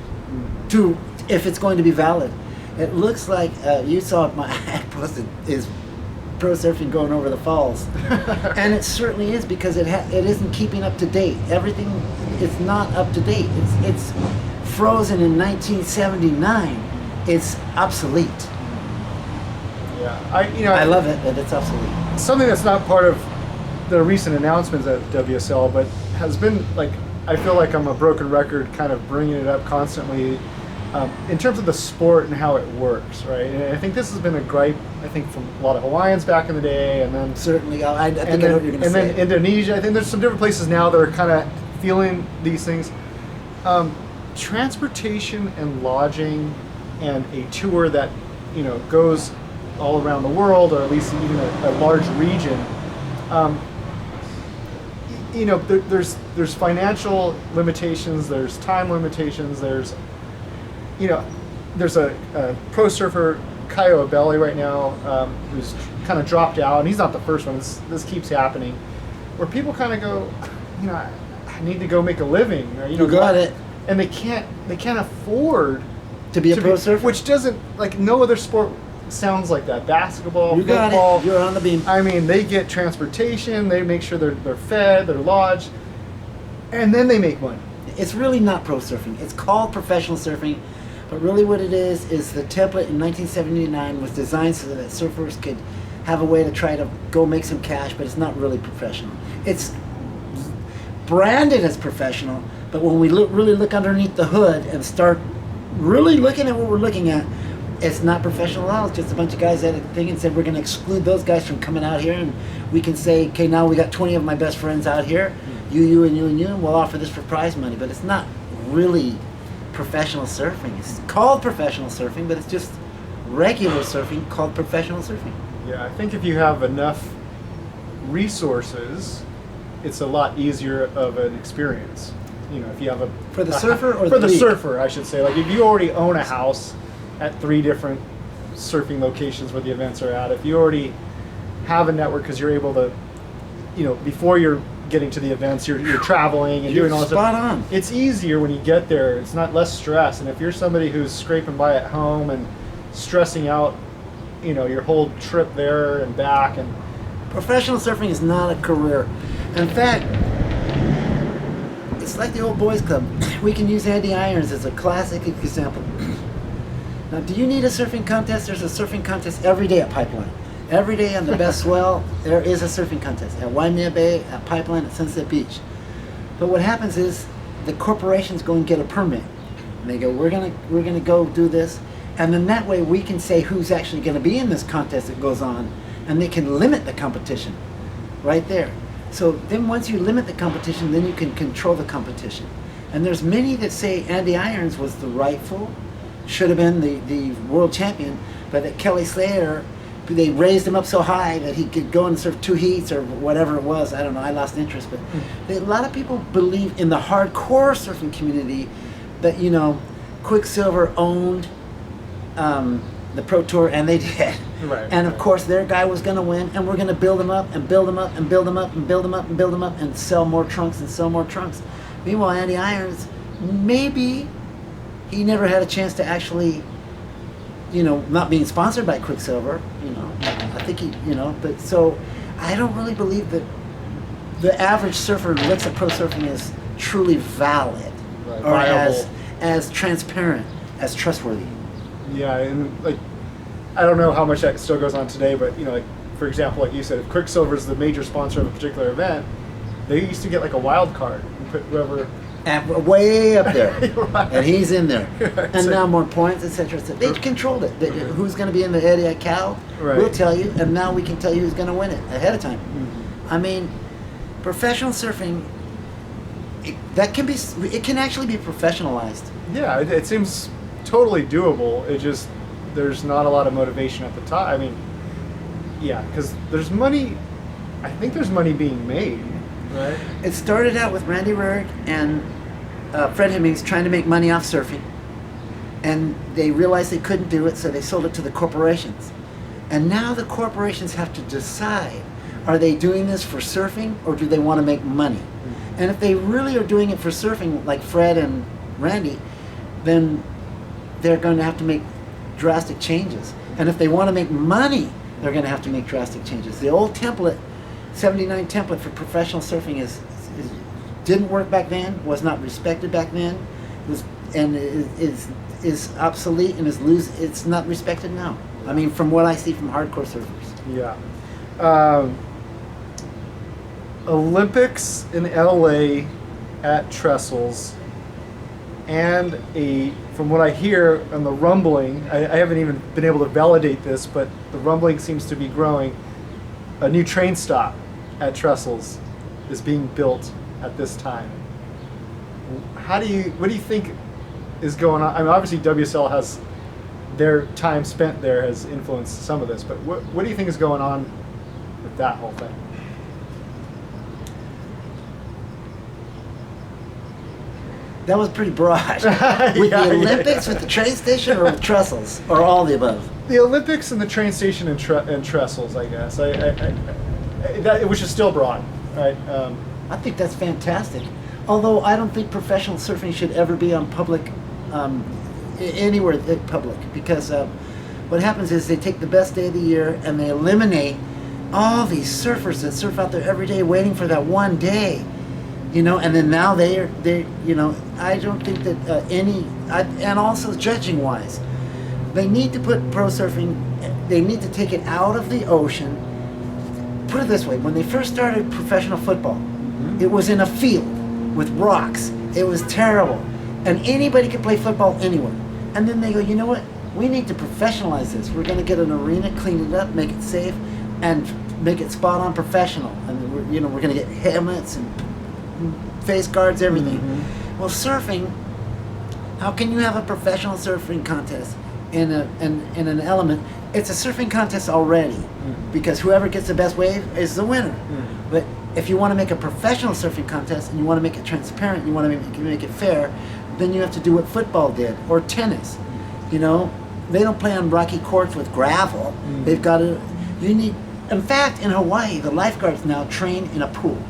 to if it's going to be valid. It looks like you saw my ad posted is pro surfing going over the falls, and it certainly is because it isn't keeping up to date. Everything is not up to date. It's frozen in 1979. It's obsolete. Yeah, I love it, but it's obsolete. Something that's not part of the recent announcements at WSL, but has been I feel like I'm a broken record, kind of bringing it up constantly, in terms of the sport and how it works, right? And I think this has been a gripe, from a lot of Hawaiians back in the day, and then certainly, I think I know what you're going to say. And then Indonesia. I think there's some different places now that are kind of feeling these things. Transportation and lodging, and a tour that goes all around the world, or at least even a large region. you know, there's financial limitations, there's time limitations, there's, you know, there's a pro surfer, Caio Abelli right now, who's kind of dropped out, and he's not the first one. This keeps happening, where people kind of go, you know, I need to go make a living, or you know, got it. and they can't afford To be a pro surfer? which doesn't, like, no other sport sounds like that. Basketball, You got football, it. You're on the beam. I mean, they get transportation, they make sure they're fed, they're lodged, and then they make money. It's really not pro surfing. It's called professional surfing, but really what it is the template in 1979 was designed so that surfers could have a way to try to go make some cash, but it's not really professional. It's branded as professional, but when we really look underneath the hood and start really looking at what we're looking at, it's not professional at all. It's just a bunch of guys at a thing and said we're going to exclude those guys from coming out here, and we can say, okay, now we got 20 of my best friends out here, you, and you, and you, and we'll offer this for prize money. But it's not really professional surfing. It's called professional surfing, but it's just regular surfing called professional surfing. Yeah, I think if you have enough resources, it's a lot easier of an experience. You know, if you have For the surfer or for the the league? surfer, I should say. Like, if you already own a house at 3 different surfing locations where the events are at, if you already have a network because you're able to, you know, before you're getting to the events, you're traveling and You're doing all this spot stuff. on. It's easier when you get there. It's not less stress. And if you're somebody who's scraping by at home and stressing out, you know, your whole trip there and back, and Professional surfing is not a career. In fact, it's like the old boys club. We can use Andy Irons as a classic example. Now, do you need a surfing contest? There's a surfing contest every day at Pipeline. Every day on the best swell, there is a surfing contest at Waimea Bay, at Pipeline, at Sunset Beach. But what happens is the corporations go and get a permit. And they go, we're gonna go do this. And then that way we can say who's actually gonna be in this contest that goes on, and they can limit the competition right there. So then once you limit the competition, then you can control the competition. And there's many that say Andy Irons was the rightful, should have been the world champion, but that Kelly Slater, they raised him up so high that he could go and surf 2 heats or whatever it was. I don't know, I lost interest. But a lot of people believe in the hardcore surfing community that, you know, Quicksilver owned the Pro Tour, and they did. Right, and of right. course their guy was going to win, and we're going to build him up and build him up and build him up and build him up and build him up and sell more trunks and sell more trunks. Meanwhile, Andy Irons, maybe he never had a chance to actually, you know, not being sponsored by Quicksilver, you know, I think he, you know, but so I don't really believe that the average surfer looks at pro surfing as truly valid, Right, or viable. as transparent, as trustworthy. yeah, and like, I don't know how much that still goes on today, but you know, like, for example, like you said, if Quicksilver's the major sponsor of a particular event, they used to get like a wild card and put whoever. And way up there, Right. and he's in there, Right. and So- now more points, etc. They controlled it. Who's going to be in the Eddie Aikau? Right. We'll tell you, and now we can tell you who's going to win it ahead of time. Mm-hmm. I mean, professional surfing, it can actually be professionalized. Yeah, it seems totally doable. It just, there's not a lot of motivation at the top. I mean, yeah, because there's money. I think there's money being made, right? It started out with Randy Rurg and Fred Hemmings trying to make money off surfing, and they realized they couldn't do it, so they sold it to the corporations. And now the corporations have to decide, are they doing this for surfing or do they want to make money? And if they really are doing it for surfing, like Fred and Randy, then they're going to have to make drastic changes. And if they want to make money, they're going to have to make drastic changes. The old template, 79 template for professional surfing didn't work back then, was not respected back then, is obsolete and it's not respected now. I mean, from what I see from hardcore surfers. Yeah. Olympics in LA at Trestles, and from what I hear on the rumbling, I haven't even been able to validate this, but the rumbling seems to be growing. A new train stop at Trestles is being built at this time. What do you think is going on? I mean, obviously WSL has their time spent there has influenced some of this, but what do you think is going on with that whole thing? That was pretty broad. With the Olympics, with the train station, or with trestles, or all the above? The Olympics and the train station and trestles, I guess. Which is still broad, right? I think that's fantastic. Although I don't think professional surfing should ever be on public, anywhere public, because what happens is they take the best day of the year and they eliminate all these surfers that surf out there every day waiting for that one day. You know, and then now they you know, I don't think that and also judging wise, they need to put pro surfing, they need to take it out of the ocean. Put it this way, when they first started professional football, it was in a field with rocks. It was terrible. And anybody could play football anywhere. And then they go, you know what? We need to professionalize this. We're going to get an arena, clean it up, make it safe, and make it spot on professional. And we're going to get helmets and face guards, everything. Well, surfing, how can you have a professional surfing contest in an element? It's a surfing contest already, because whoever gets the best wave is the winner. But if you want to make a professional surfing contest and you want to make it transparent, you want to make it fair, then you have to do what football did, or tennis. You know, they don't play on rocky courts with gravel. They've got to. In fact, in Hawaii, the lifeguards now train in a pool.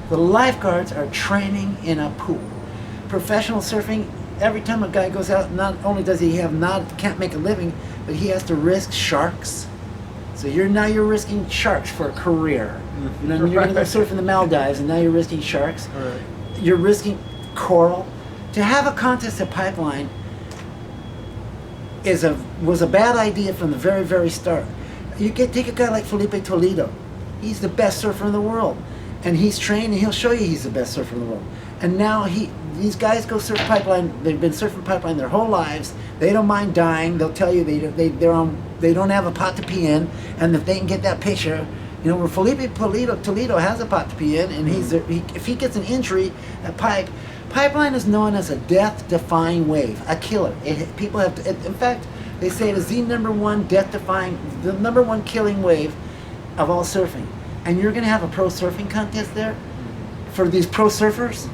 The lifeguards are training in a pool. Professional surfing, every time a guy goes out, not only does he can't make a living, but he has to risk sharks. So you're risking sharks for a career. You know, you're going to go surf in the Maldives, and now you're risking sharks. Right. You're risking coral. To have a contest at Pipeline was a bad idea from the very, very start. Take a guy like Felipe Toledo. He's the best surfer in the world. And he's trained, and he'll show you he's the best surfer in the world. And now these guys go surf Pipeline. They've been surfing Pipeline their whole lives. They don't mind dying. They'll tell you they don't have a pot to pee in, and if they can get that picture, you know, where Felipe Toledo has a pot to pee in, and if he gets an injury at Pipeline is known as a death-defying wave, a killer. People have to, in fact, they say it is the number one killing wave of all surfing. And you're going to have a pro surfing contest there for these pro surfers?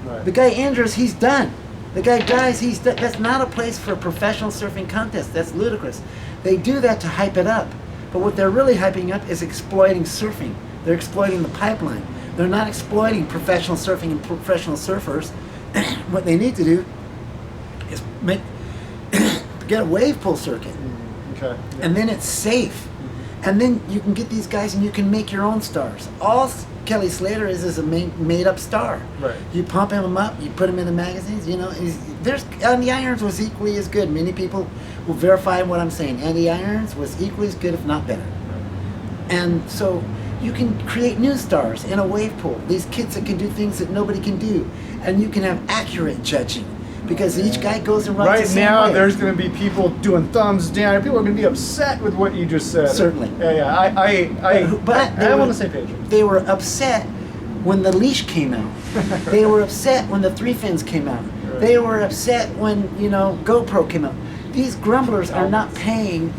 Right. The guy injures, he's done. The guy dies, he's done. That's not a place for a professional surfing contest. That's ludicrous. They do that to hype it up. But what they're really hyping up is exploiting surfing. They're exploiting the pipeline. They're not exploiting professional surfing and professional surfers. What they need to do is get a wave pool circuit. Okay. And then it's safe. And then you can get these guys and you can make your own stars. All Kelly Slater is a made-up star. Right. You pump him up, you put him in the magazines, you know. Andy Irons was equally as good. Many people will verify what I'm saying. Andy Irons was equally as good, if not better. Right. And so you can create new stars in a wave pool. These kids that can do things that nobody can do. And you can have accurate judging. Because each guy goes and runs right the same now, way. there's going to be people doing thumbs down. People are going to be upset with what you just said. Certainly. Yeah. I'm on the same page. They were upset when the leash came out. They were upset when the three fins came out. Right. They were upset when, GoPro came out. These grumblers are not paying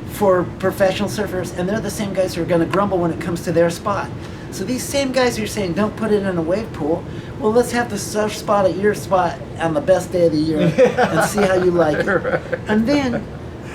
for professional surfers, and they're the same guys who are going to grumble when it comes to their spot. So these same guys who are saying, don't put it in a wave pool, well, let's have the surf spot at your spot on the best day of the year and see how you like it. Right. And then,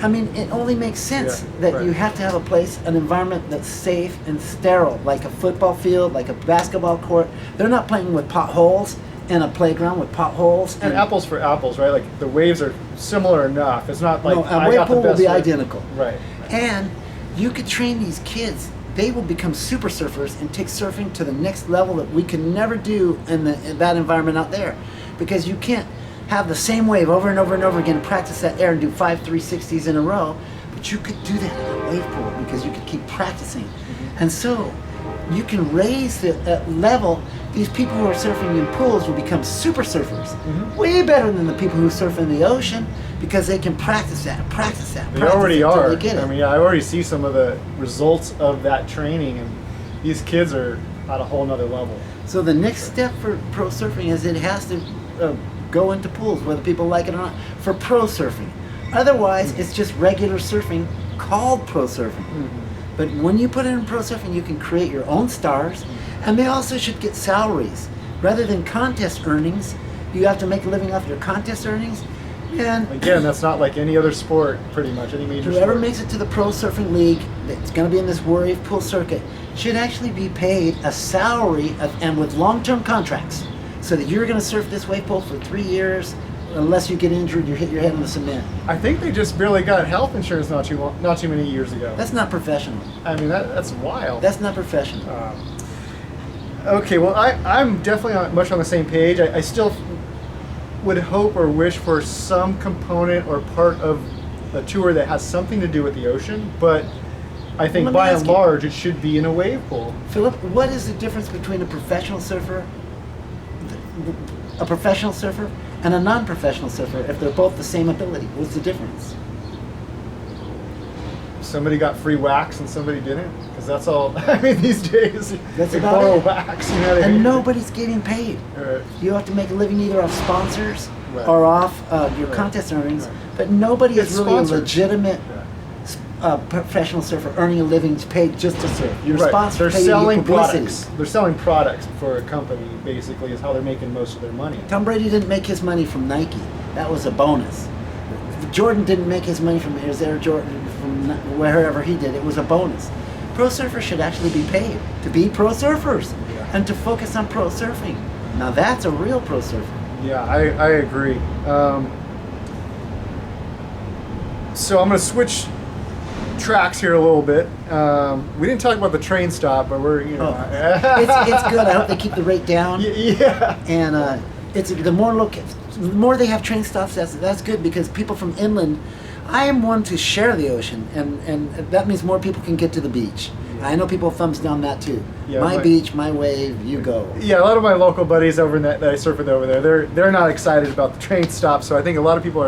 it only makes sense that you have to have a place, an environment that's safe and sterile, like a football field, like a basketball court. They're not playing with potholes in a playground with potholes. And apples for apples, right? Like the waves are similar enough. It's not like a wave pool will be identical. Right. And you could train these kids. They will become super surfers and take surfing to the next level that we can never do in that environment out there. Because you can't have the same wave over and over and over again, practice that air and do 5 360s in a row. But you could do that in a wave pool because you could keep practicing. And so you can raise the level. These people who are surfing in pools will become super surfers. Way better than the people who surf in the ocean, because they can practice that. They already are. They get it. I already see some of the results of that training, and these kids are at a whole nother level. So the next step for pro surfing is it has to go into pools, whether people like it or not, for pro surfing. Otherwise, it's just regular surfing called pro surfing. But when you put it in pro surfing, you can create your own stars, and they also should get salaries. Rather than contest earnings, You have to make a living off your contest earnings. And Again, that's not like any other sport, pretty much, any major whoever sport. makes it to the Pro Surfing League that's going to be in this wave pool circuit should actually be paid a salary and with long-term contracts, so that you're going to surf this wave pool for 3 years, unless you get injured, you hit your head on the cement. I think they just barely got health insurance not too many years ago. That's not professional. I mean, that's wild. That's not professional. Okay, well, I'm definitely much on the same page. I still would hope or wish for some component or part of a tour that has something to do with the ocean, but I think Let me by ask and you- large it should be in a wave pool. Philip, what is the difference between a professional surfer and a non-professional surfer if they're both the same ability? What's the difference? Somebody got free wax and somebody didn't, because that's all. I mean, these days That's they about borrow it. wax. You know what I mean? And nobody's getting paid. Right. You have to make a living either off sponsors Right. or off your Right. contest earnings, Right. but nobody It's is really sponsored. a legitimate Yeah. professional surfer earning a living paid just to surf. Your Right. sponsors They're pay you selling publicity. products. They're selling products for a company. Basically, is how they're making most of their money. Tom Brady didn't make his money from Nike. That was a bonus. Jordan didn't make his money from Air Jordan, from wherever he did. It was a bonus. Pro surfers should actually be paid to be pro surfers Yeah. and to focus on pro surfing. Now that's a real pro surfer. Yeah, I agree. So I'm going to switch tracks here a little bit. We didn't talk about the train stop, but we're It's good. I hope they keep the rate down. Yeah. And it's the more they have train stops, that's good, because people from inland, I am one to share the ocean, and that means more people can get to the beach. I know people thumbs down that too. Yeah, my my- beach, my wave, you go. Yeah, a lot of my local buddies over in that I surf with over there, they're not excited about the train stop. So I think a lot of people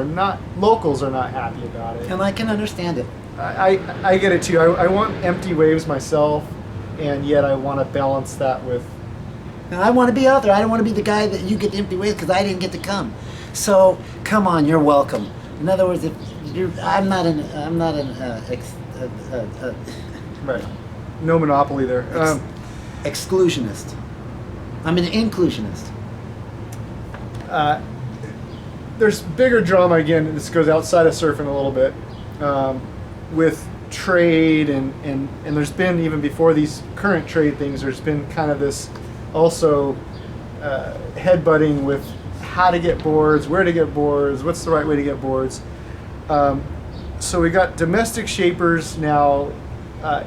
locals are not happy about it. And I can understand it. I get it too. I want empty waves myself, and yet I want to balance that with. Now, I want to be out there. I don't want to be the guy that you get the empty waves because I didn't get to come. So come on, you're welcome. In other words, if I'm not an Right. No monopoly there. exclusionist. I'm an inclusionist. There's bigger drama again. This goes outside of surfing a little bit, with trade and there's been, even before these current trade things, there's been kind of this also headbutting with how to get boards, where to get boards, what's the right way to get boards. So we got domestic shapers now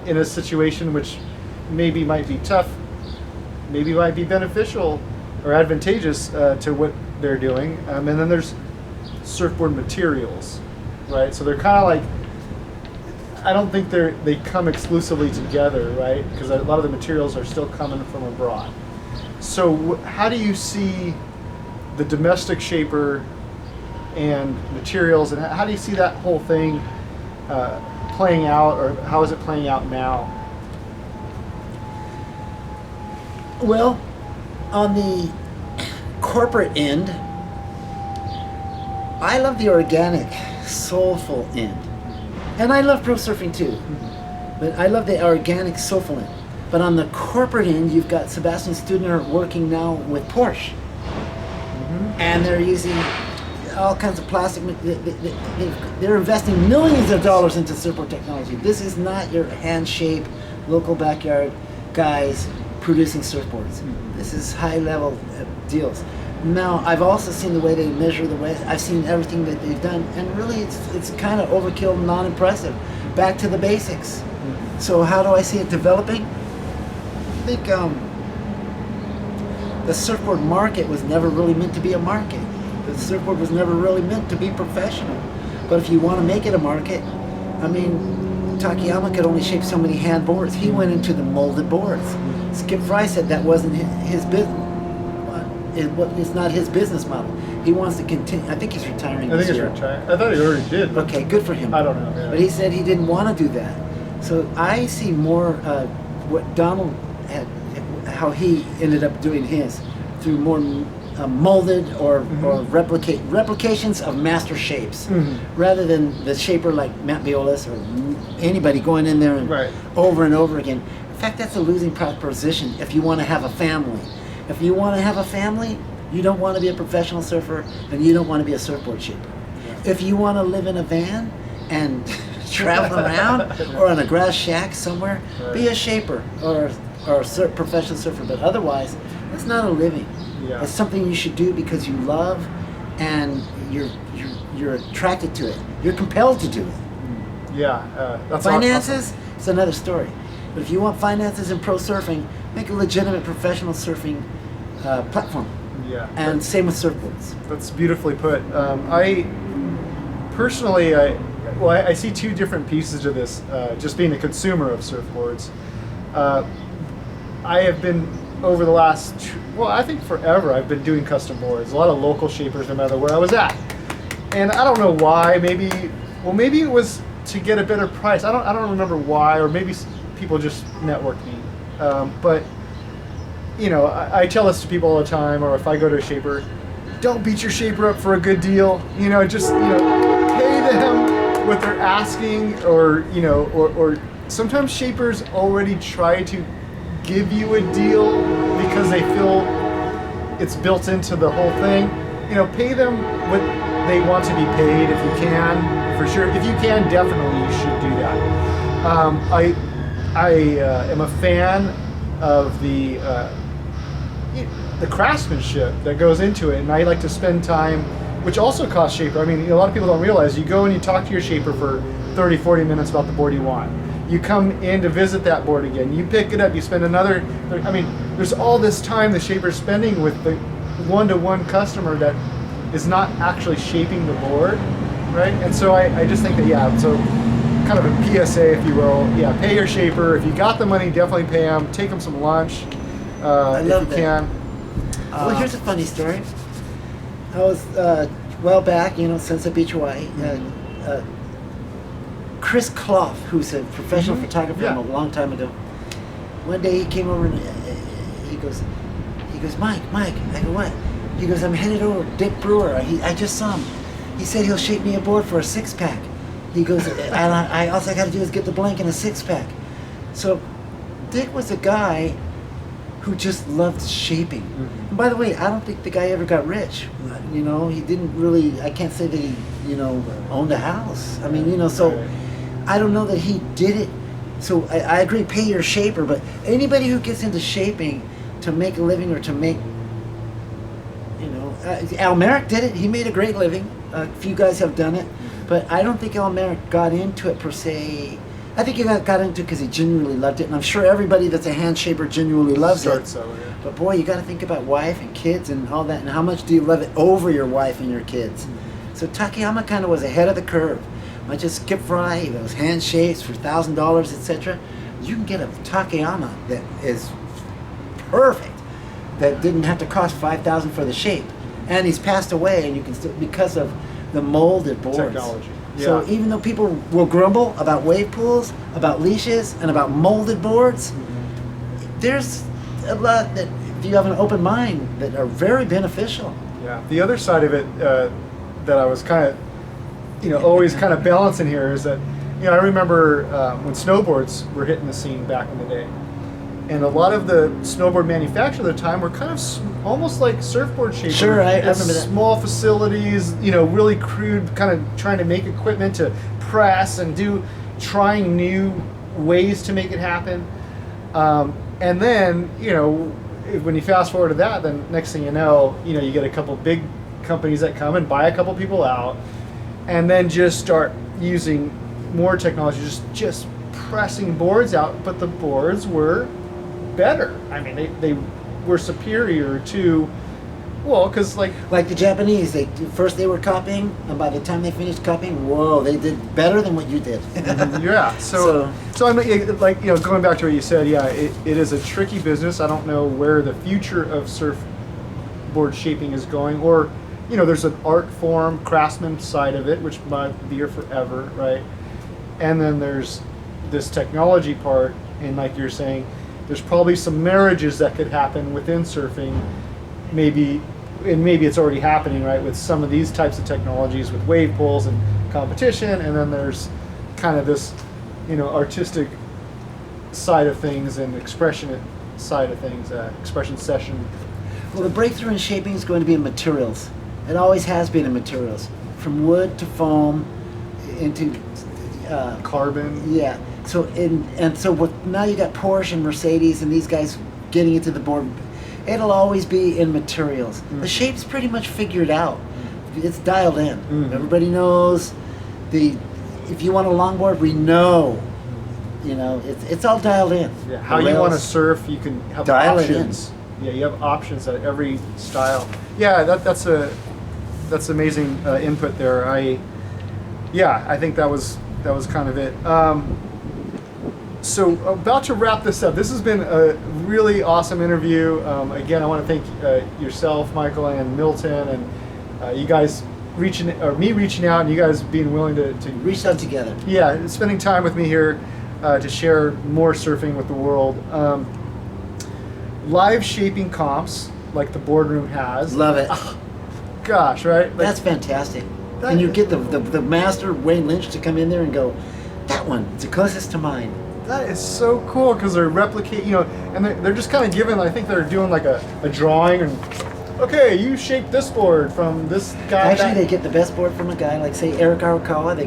in a situation which maybe might be tough, maybe might be beneficial or advantageous to what they're doing. And then there's surfboard materials, right? So they're kind of like, I don't think they come exclusively together, right? Because a lot of the materials are still coming from abroad. So how do you see the domestic shaper and materials, and how do you see that whole thing playing out, or how is it playing out now? Well, on the corporate end, I love the organic, soulful end. And I love pro surfing too. But I love the organic, soulful end. But on the corporate end, you've got Sebastian Studner working now with Porsche. And they're using all kinds of plastic. They're investing millions of dollars into surfboard technology. This is not your hand-shaped, local backyard guys producing surfboards. This is high-level deals. Now, I've also seen the way they measure the weight. I've seen everything that they've done, and really, it's kind of overkill, non-impressive. Back to the basics. So, how do I see it developing? I think the surfboard market was never really meant to be a market. The surfboard was never really meant to be professional. But if you want to make it a market, I mean, Takayama could only shape so many hand boards. He went into the molded boards. Skip Fry said that wasn't his business. It's not his business model. He wants to continue. I think he's retiring I this think it's year. retired. I thought he already did. but Okay, good for him. I don't know. Yeah. But he said he didn't want to do that. So I see more what Donald had, how he ended up doing his, through more molded or replications of master shapes, rather than the shaper like Matt Biolas or anybody going in there and Right. over and over again. In fact, that's a losing proposition if you want to have a family. If you want to have a family, You don't want to be a professional surfer, and you don't want to be a surfboard shaper. If you want to live in a van and travel around or on a grass shack somewhere, be a shaper or a professional surfer. But otherwise, it's not a living. Yeah. It's something you should do because you love and you're attracted to it. You're compelled to do it. Yeah, that's Finances, awesome. it's another story. But if you want finances in pro surfing, make a legitimate professional surfing platform. Yeah, And same with surfboards. that's beautifully put. I personally, I see two different pieces to this. Just being a consumer of surfboards, I have been over the last, I think forever, I've been doing custom boards. A lot of local shapers, no matter where I was at. And I don't know why. Maybe it was to get a better price. I don't remember why, or maybe people just network me. But you know, I tell this to people all the time, or if I go to a shaper, don't beat your shaper up for a good deal. You know, just pay them what they're asking, or or sometimes shapers already try to give you a deal because they feel it's built into the whole thing. You know, pay them what they want to be paid if you can, for sure. If you can, definitely you should do that. I am a fan of the craftsmanship that goes into it, and I like to spend time, which also costs shaper. I mean, a lot of people don't realize you go and you talk to your shaper for 30-40 minutes about the board you want. You come in to visit that board again, you pick it up, you spend another, I mean, there's all this time the shaper's spending with the one-to-one customer that is not actually shaping the board, right? And so I just think that, so kind of a PSA, if you will, pay your shaper. If you got the money, definitely pay them. Take them some lunch I love if you that. can. Well, here's a funny story. I was well back, Sunset Beach, Hawaii. Chris Clough, who's a professional photographer from a long time ago. One day he came over and he goes, Mike. I go, what? He goes, I'm headed over to Dick Brewer. I just saw him. He said he'll shape me a board for a 6-pack. He goes, I all I got to do is get the blank and a 6-pack. So Dick was a guy who just loved shaping. And by the way, I don't think the guy ever got rich. He didn't really, I can't say that he, owned a house. I mean, so I don't know that he did it. So I agree, pay your shaper, but anybody who gets into shaping to make a living or to make, Al Merrick did it. He made a great living. A few guys have done it. But I don't think Al Merrick got into it per se. I think he got into it because he genuinely loved it, and I'm sure everybody that's a hand shaper genuinely loves it. So, yeah. But boy, you got to think about wife and kids and all that, and how much do you love it over your wife and your kids? So Takayama kind of was ahead of the curve. Might just skip fry those hand shapes for $1,000, etc. You can get a Takayama that is perfect, that didn't have to cost $5,000 for the shape, and he's passed away, and you can still, because of the molded boards. Technology. So even though people will grumble about wave pools, about leashes, and about molded boards, there's a lot that, if you have an open mind, that are very beneficial. Yeah. The other side of it that I was kind of, always kind of balancing here is that, I remember when snowboards were hitting the scene back in the day. And a lot of the snowboard manufacturers at the time were kind of almost like surfboard shapers. Sure, I remember that. Small facilities, really crude, kind of trying to make equipment to press and trying new ways to make it happen. And then, when you fast forward to that, then next thing you know, you get a couple big companies that come and buy a couple people out, and then just start using more technology, just pressing boards out. But the boards were better. I mean, they were superior to, because like the Japanese, first they were copying, and by the time they finished copying, whoa, they did better than what you did. Yeah. So I'm like, going back to what you said, it is a tricky business. I don't know where the future of surfboard shaping is going, or there's an art form, craftsman side of it, which might be here forever, right? And then there's this technology part, and like you're saying, there's probably some marriages that could happen within surfing, maybe it's already happening, right, with some of these types of technologies with wave pools and competition, and then there's kind of this, artistic side of things and expression side of things, expression session. Well, the breakthrough in shaping is going to be in materials. It always has been in materials, from wood to foam, into Carbon. yeah. So now you got Porsche and Mercedes and these guys getting into the board. It'll always be in materials. The shape's pretty much figured out. It's dialed in. Everybody knows if you want a longboard, we know. You know, it's all dialed in. Yeah. How you want to surf, you can have Dial it options. Yeah, you have options at every style. Yeah, that's amazing input there. I think that was kind of it. So about to wrap this up. This has been a really awesome interview. Again, I want to thank yourself, Michael, and Milton, and you guys reaching out, and you guys being willing to Reach out together. Yeah, spending time with me here to share more surfing with the world. Live shaping comps like the boardroom has. Love it. Gosh, right? Like, That's fantastic. And you get the master Wayne Lynch to come in there and go, that one, it's the closest to mine. that is so cool because they're replicating, you know, and they're just kind of giving, I think they're doing like a drawing and, okay, you shaped this board from this guy. Actually, they get the best board from a guy, like say Eric Arakawa.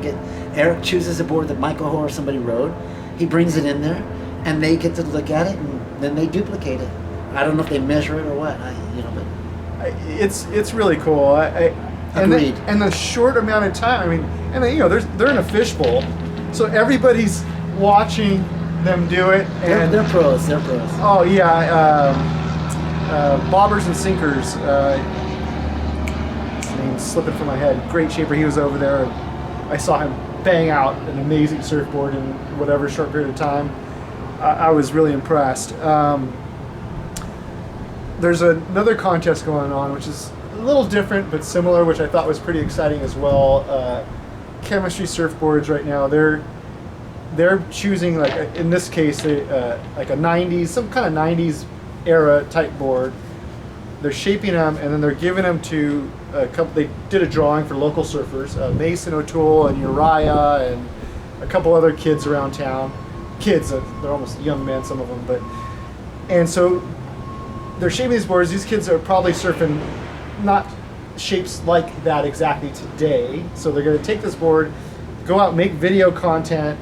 Eric chooses a board that Michael Ho or somebody rode. He brings it in there, and they get to look at it, and then they duplicate it. I don't know if they measure it or what, but it's really cool. Agreed. And the short amount of time. I mean, and then, you know, they're in a fishbowl, so everybody's watching them do it. And they're pros. They're pros. Oh yeah, bobbers and sinkers. His name's slipping from my head. Great shaper. He was over there. I saw him bang out an amazing surfboard in whatever short period of time. I was really impressed. There's another contest going on, which is a little different but similar, which I thought was pretty exciting as well. Chemistry surfboards right now, they're choosing, like in this case, like a 90s, some kind of 90s era type board. They're shaping them and then they're giving them to a couple. They did a drawing for local surfers, Mason O'Toole and Uriah and a couple other kids around town. Kids, they're almost young men, some of them, and so they're shaping these boards. These kids are probably surfing not shapes like that exactly today. So they're going to take this board, go out, make video content,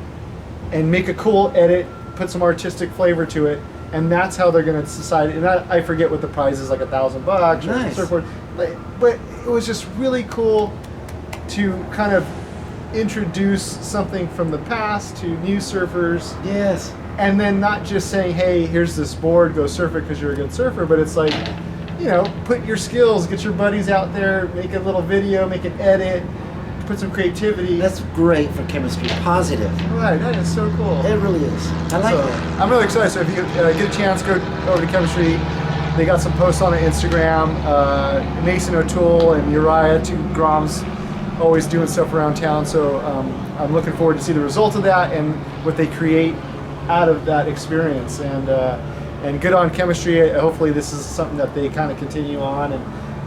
and make a cool edit, put some artistic flavor to it, and that's how they're going to decide. And I forget what the prize is, like $1,000 or Nice. surfboard. But it was just really cool to kind of introduce something from the past to new surfers. Yes. And then not just saying, hey, here's this board, go surf it because you're a good surfer, but it's like, you know, put your skills, get your buddies out there, make a little video, make an edit, put some creativity. That's great for chemistry. Positive. Right, that is so cool. It really is. I like that. I'm really excited. So if you get a chance, go over to Chemistry. They got some posts on Instagram. Mason O'Toole and Uriah, two Groms, always doing stuff around town. So I'm looking forward to see the results of that and what they create out of that experience. And good on Chemistry. Hopefully this is something that they kind of continue on,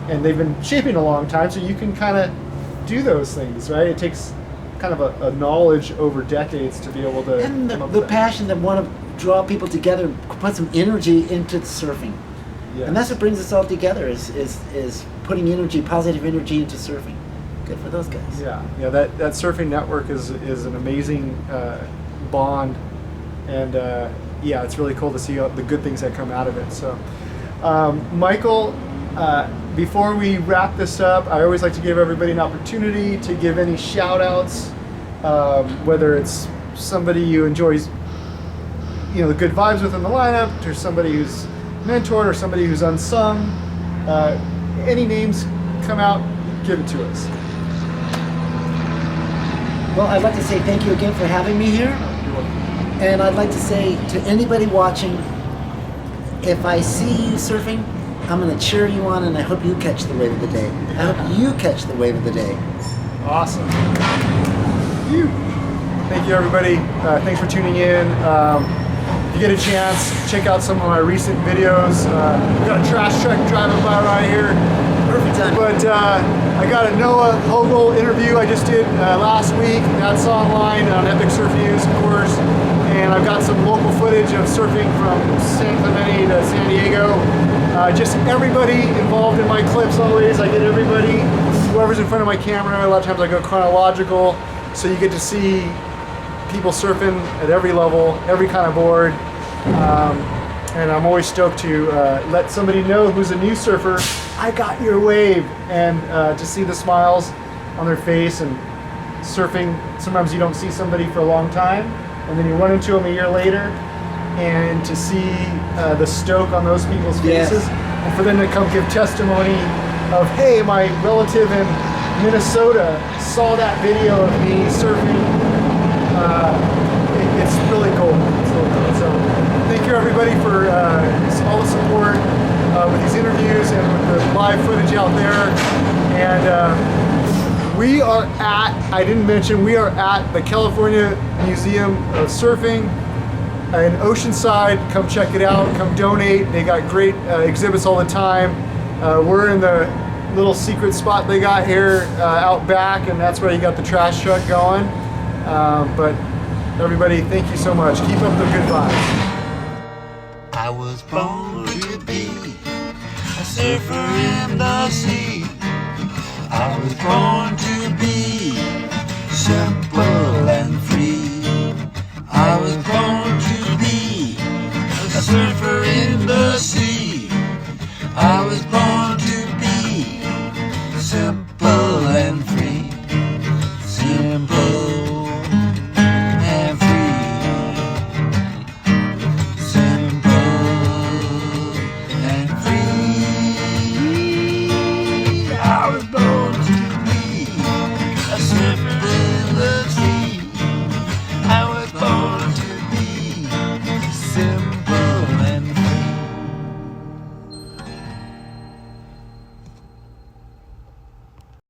and they've been shaping a long time, so you can kind of do those things, right? It takes kind of a knowledge over decades to be able to And come up the with that. passion that want to draw people together, put some energy into surfing. Yeah. And that's what brings us all together is putting energy, positive energy into surfing. Good for those guys. Yeah, that surfing network is an amazing bond, and yeah, it's really cool to see the good things that come out of it. So, Michael, before we wrap this up, I always like to give everybody an opportunity to give any shout outs, whether it's somebody you enjoys, you know, the good vibes within the lineup, or somebody who's mentored, or somebody who's unsung. Any names come out, give it to us. Well, I'd like to say thank you again for having me here. And I'd like to say to anybody watching, if I see you surfing, I'm going to cheer you on, and I hope you catch the wave of the day. I hope you catch the wave of the day. Awesome. Thank you, everybody. Thanks for tuning in. If you get a chance, check out some of my recent videos. We've got a trash truck driving by right here. Perfect time. But I got a NOAA Hogle interview I just did last week. That's online on Epic Surf News, of course. And I've got some local footage of surfing from San Clemente to San Diego. Just everybody involved in my clips always. I get everybody, whoever's in front of my camera. A lot of times I go chronological, so you get to see people surfing at every level, every kind of board. And I'm always stoked to let somebody know who's a new surfer, I got your wave, and to see the smiles on their face. And surfing, sometimes you don't see somebody for a long time, and then you run into them a year later, and to see the stoke on those people's faces, and for them to come give testimony of, hey, my relative in Minnesota saw that video of me surfing. It's really cool. It's really cool. So thank you everybody for all the support with these interviews and with the live footage out there. And we are at, I didn't mention, we are at the California Museum of Surfing in Oceanside. Come check it out, come donate. They got great exhibits all the time. We're in the little secret spot they got here out back, and that's where you got the trash truck going. But everybody, thank you so much. Keep up the good vibes. I was born to be a surfer in the sea. I was born to be simple and free. I was born to be a surfer in the sea. I was born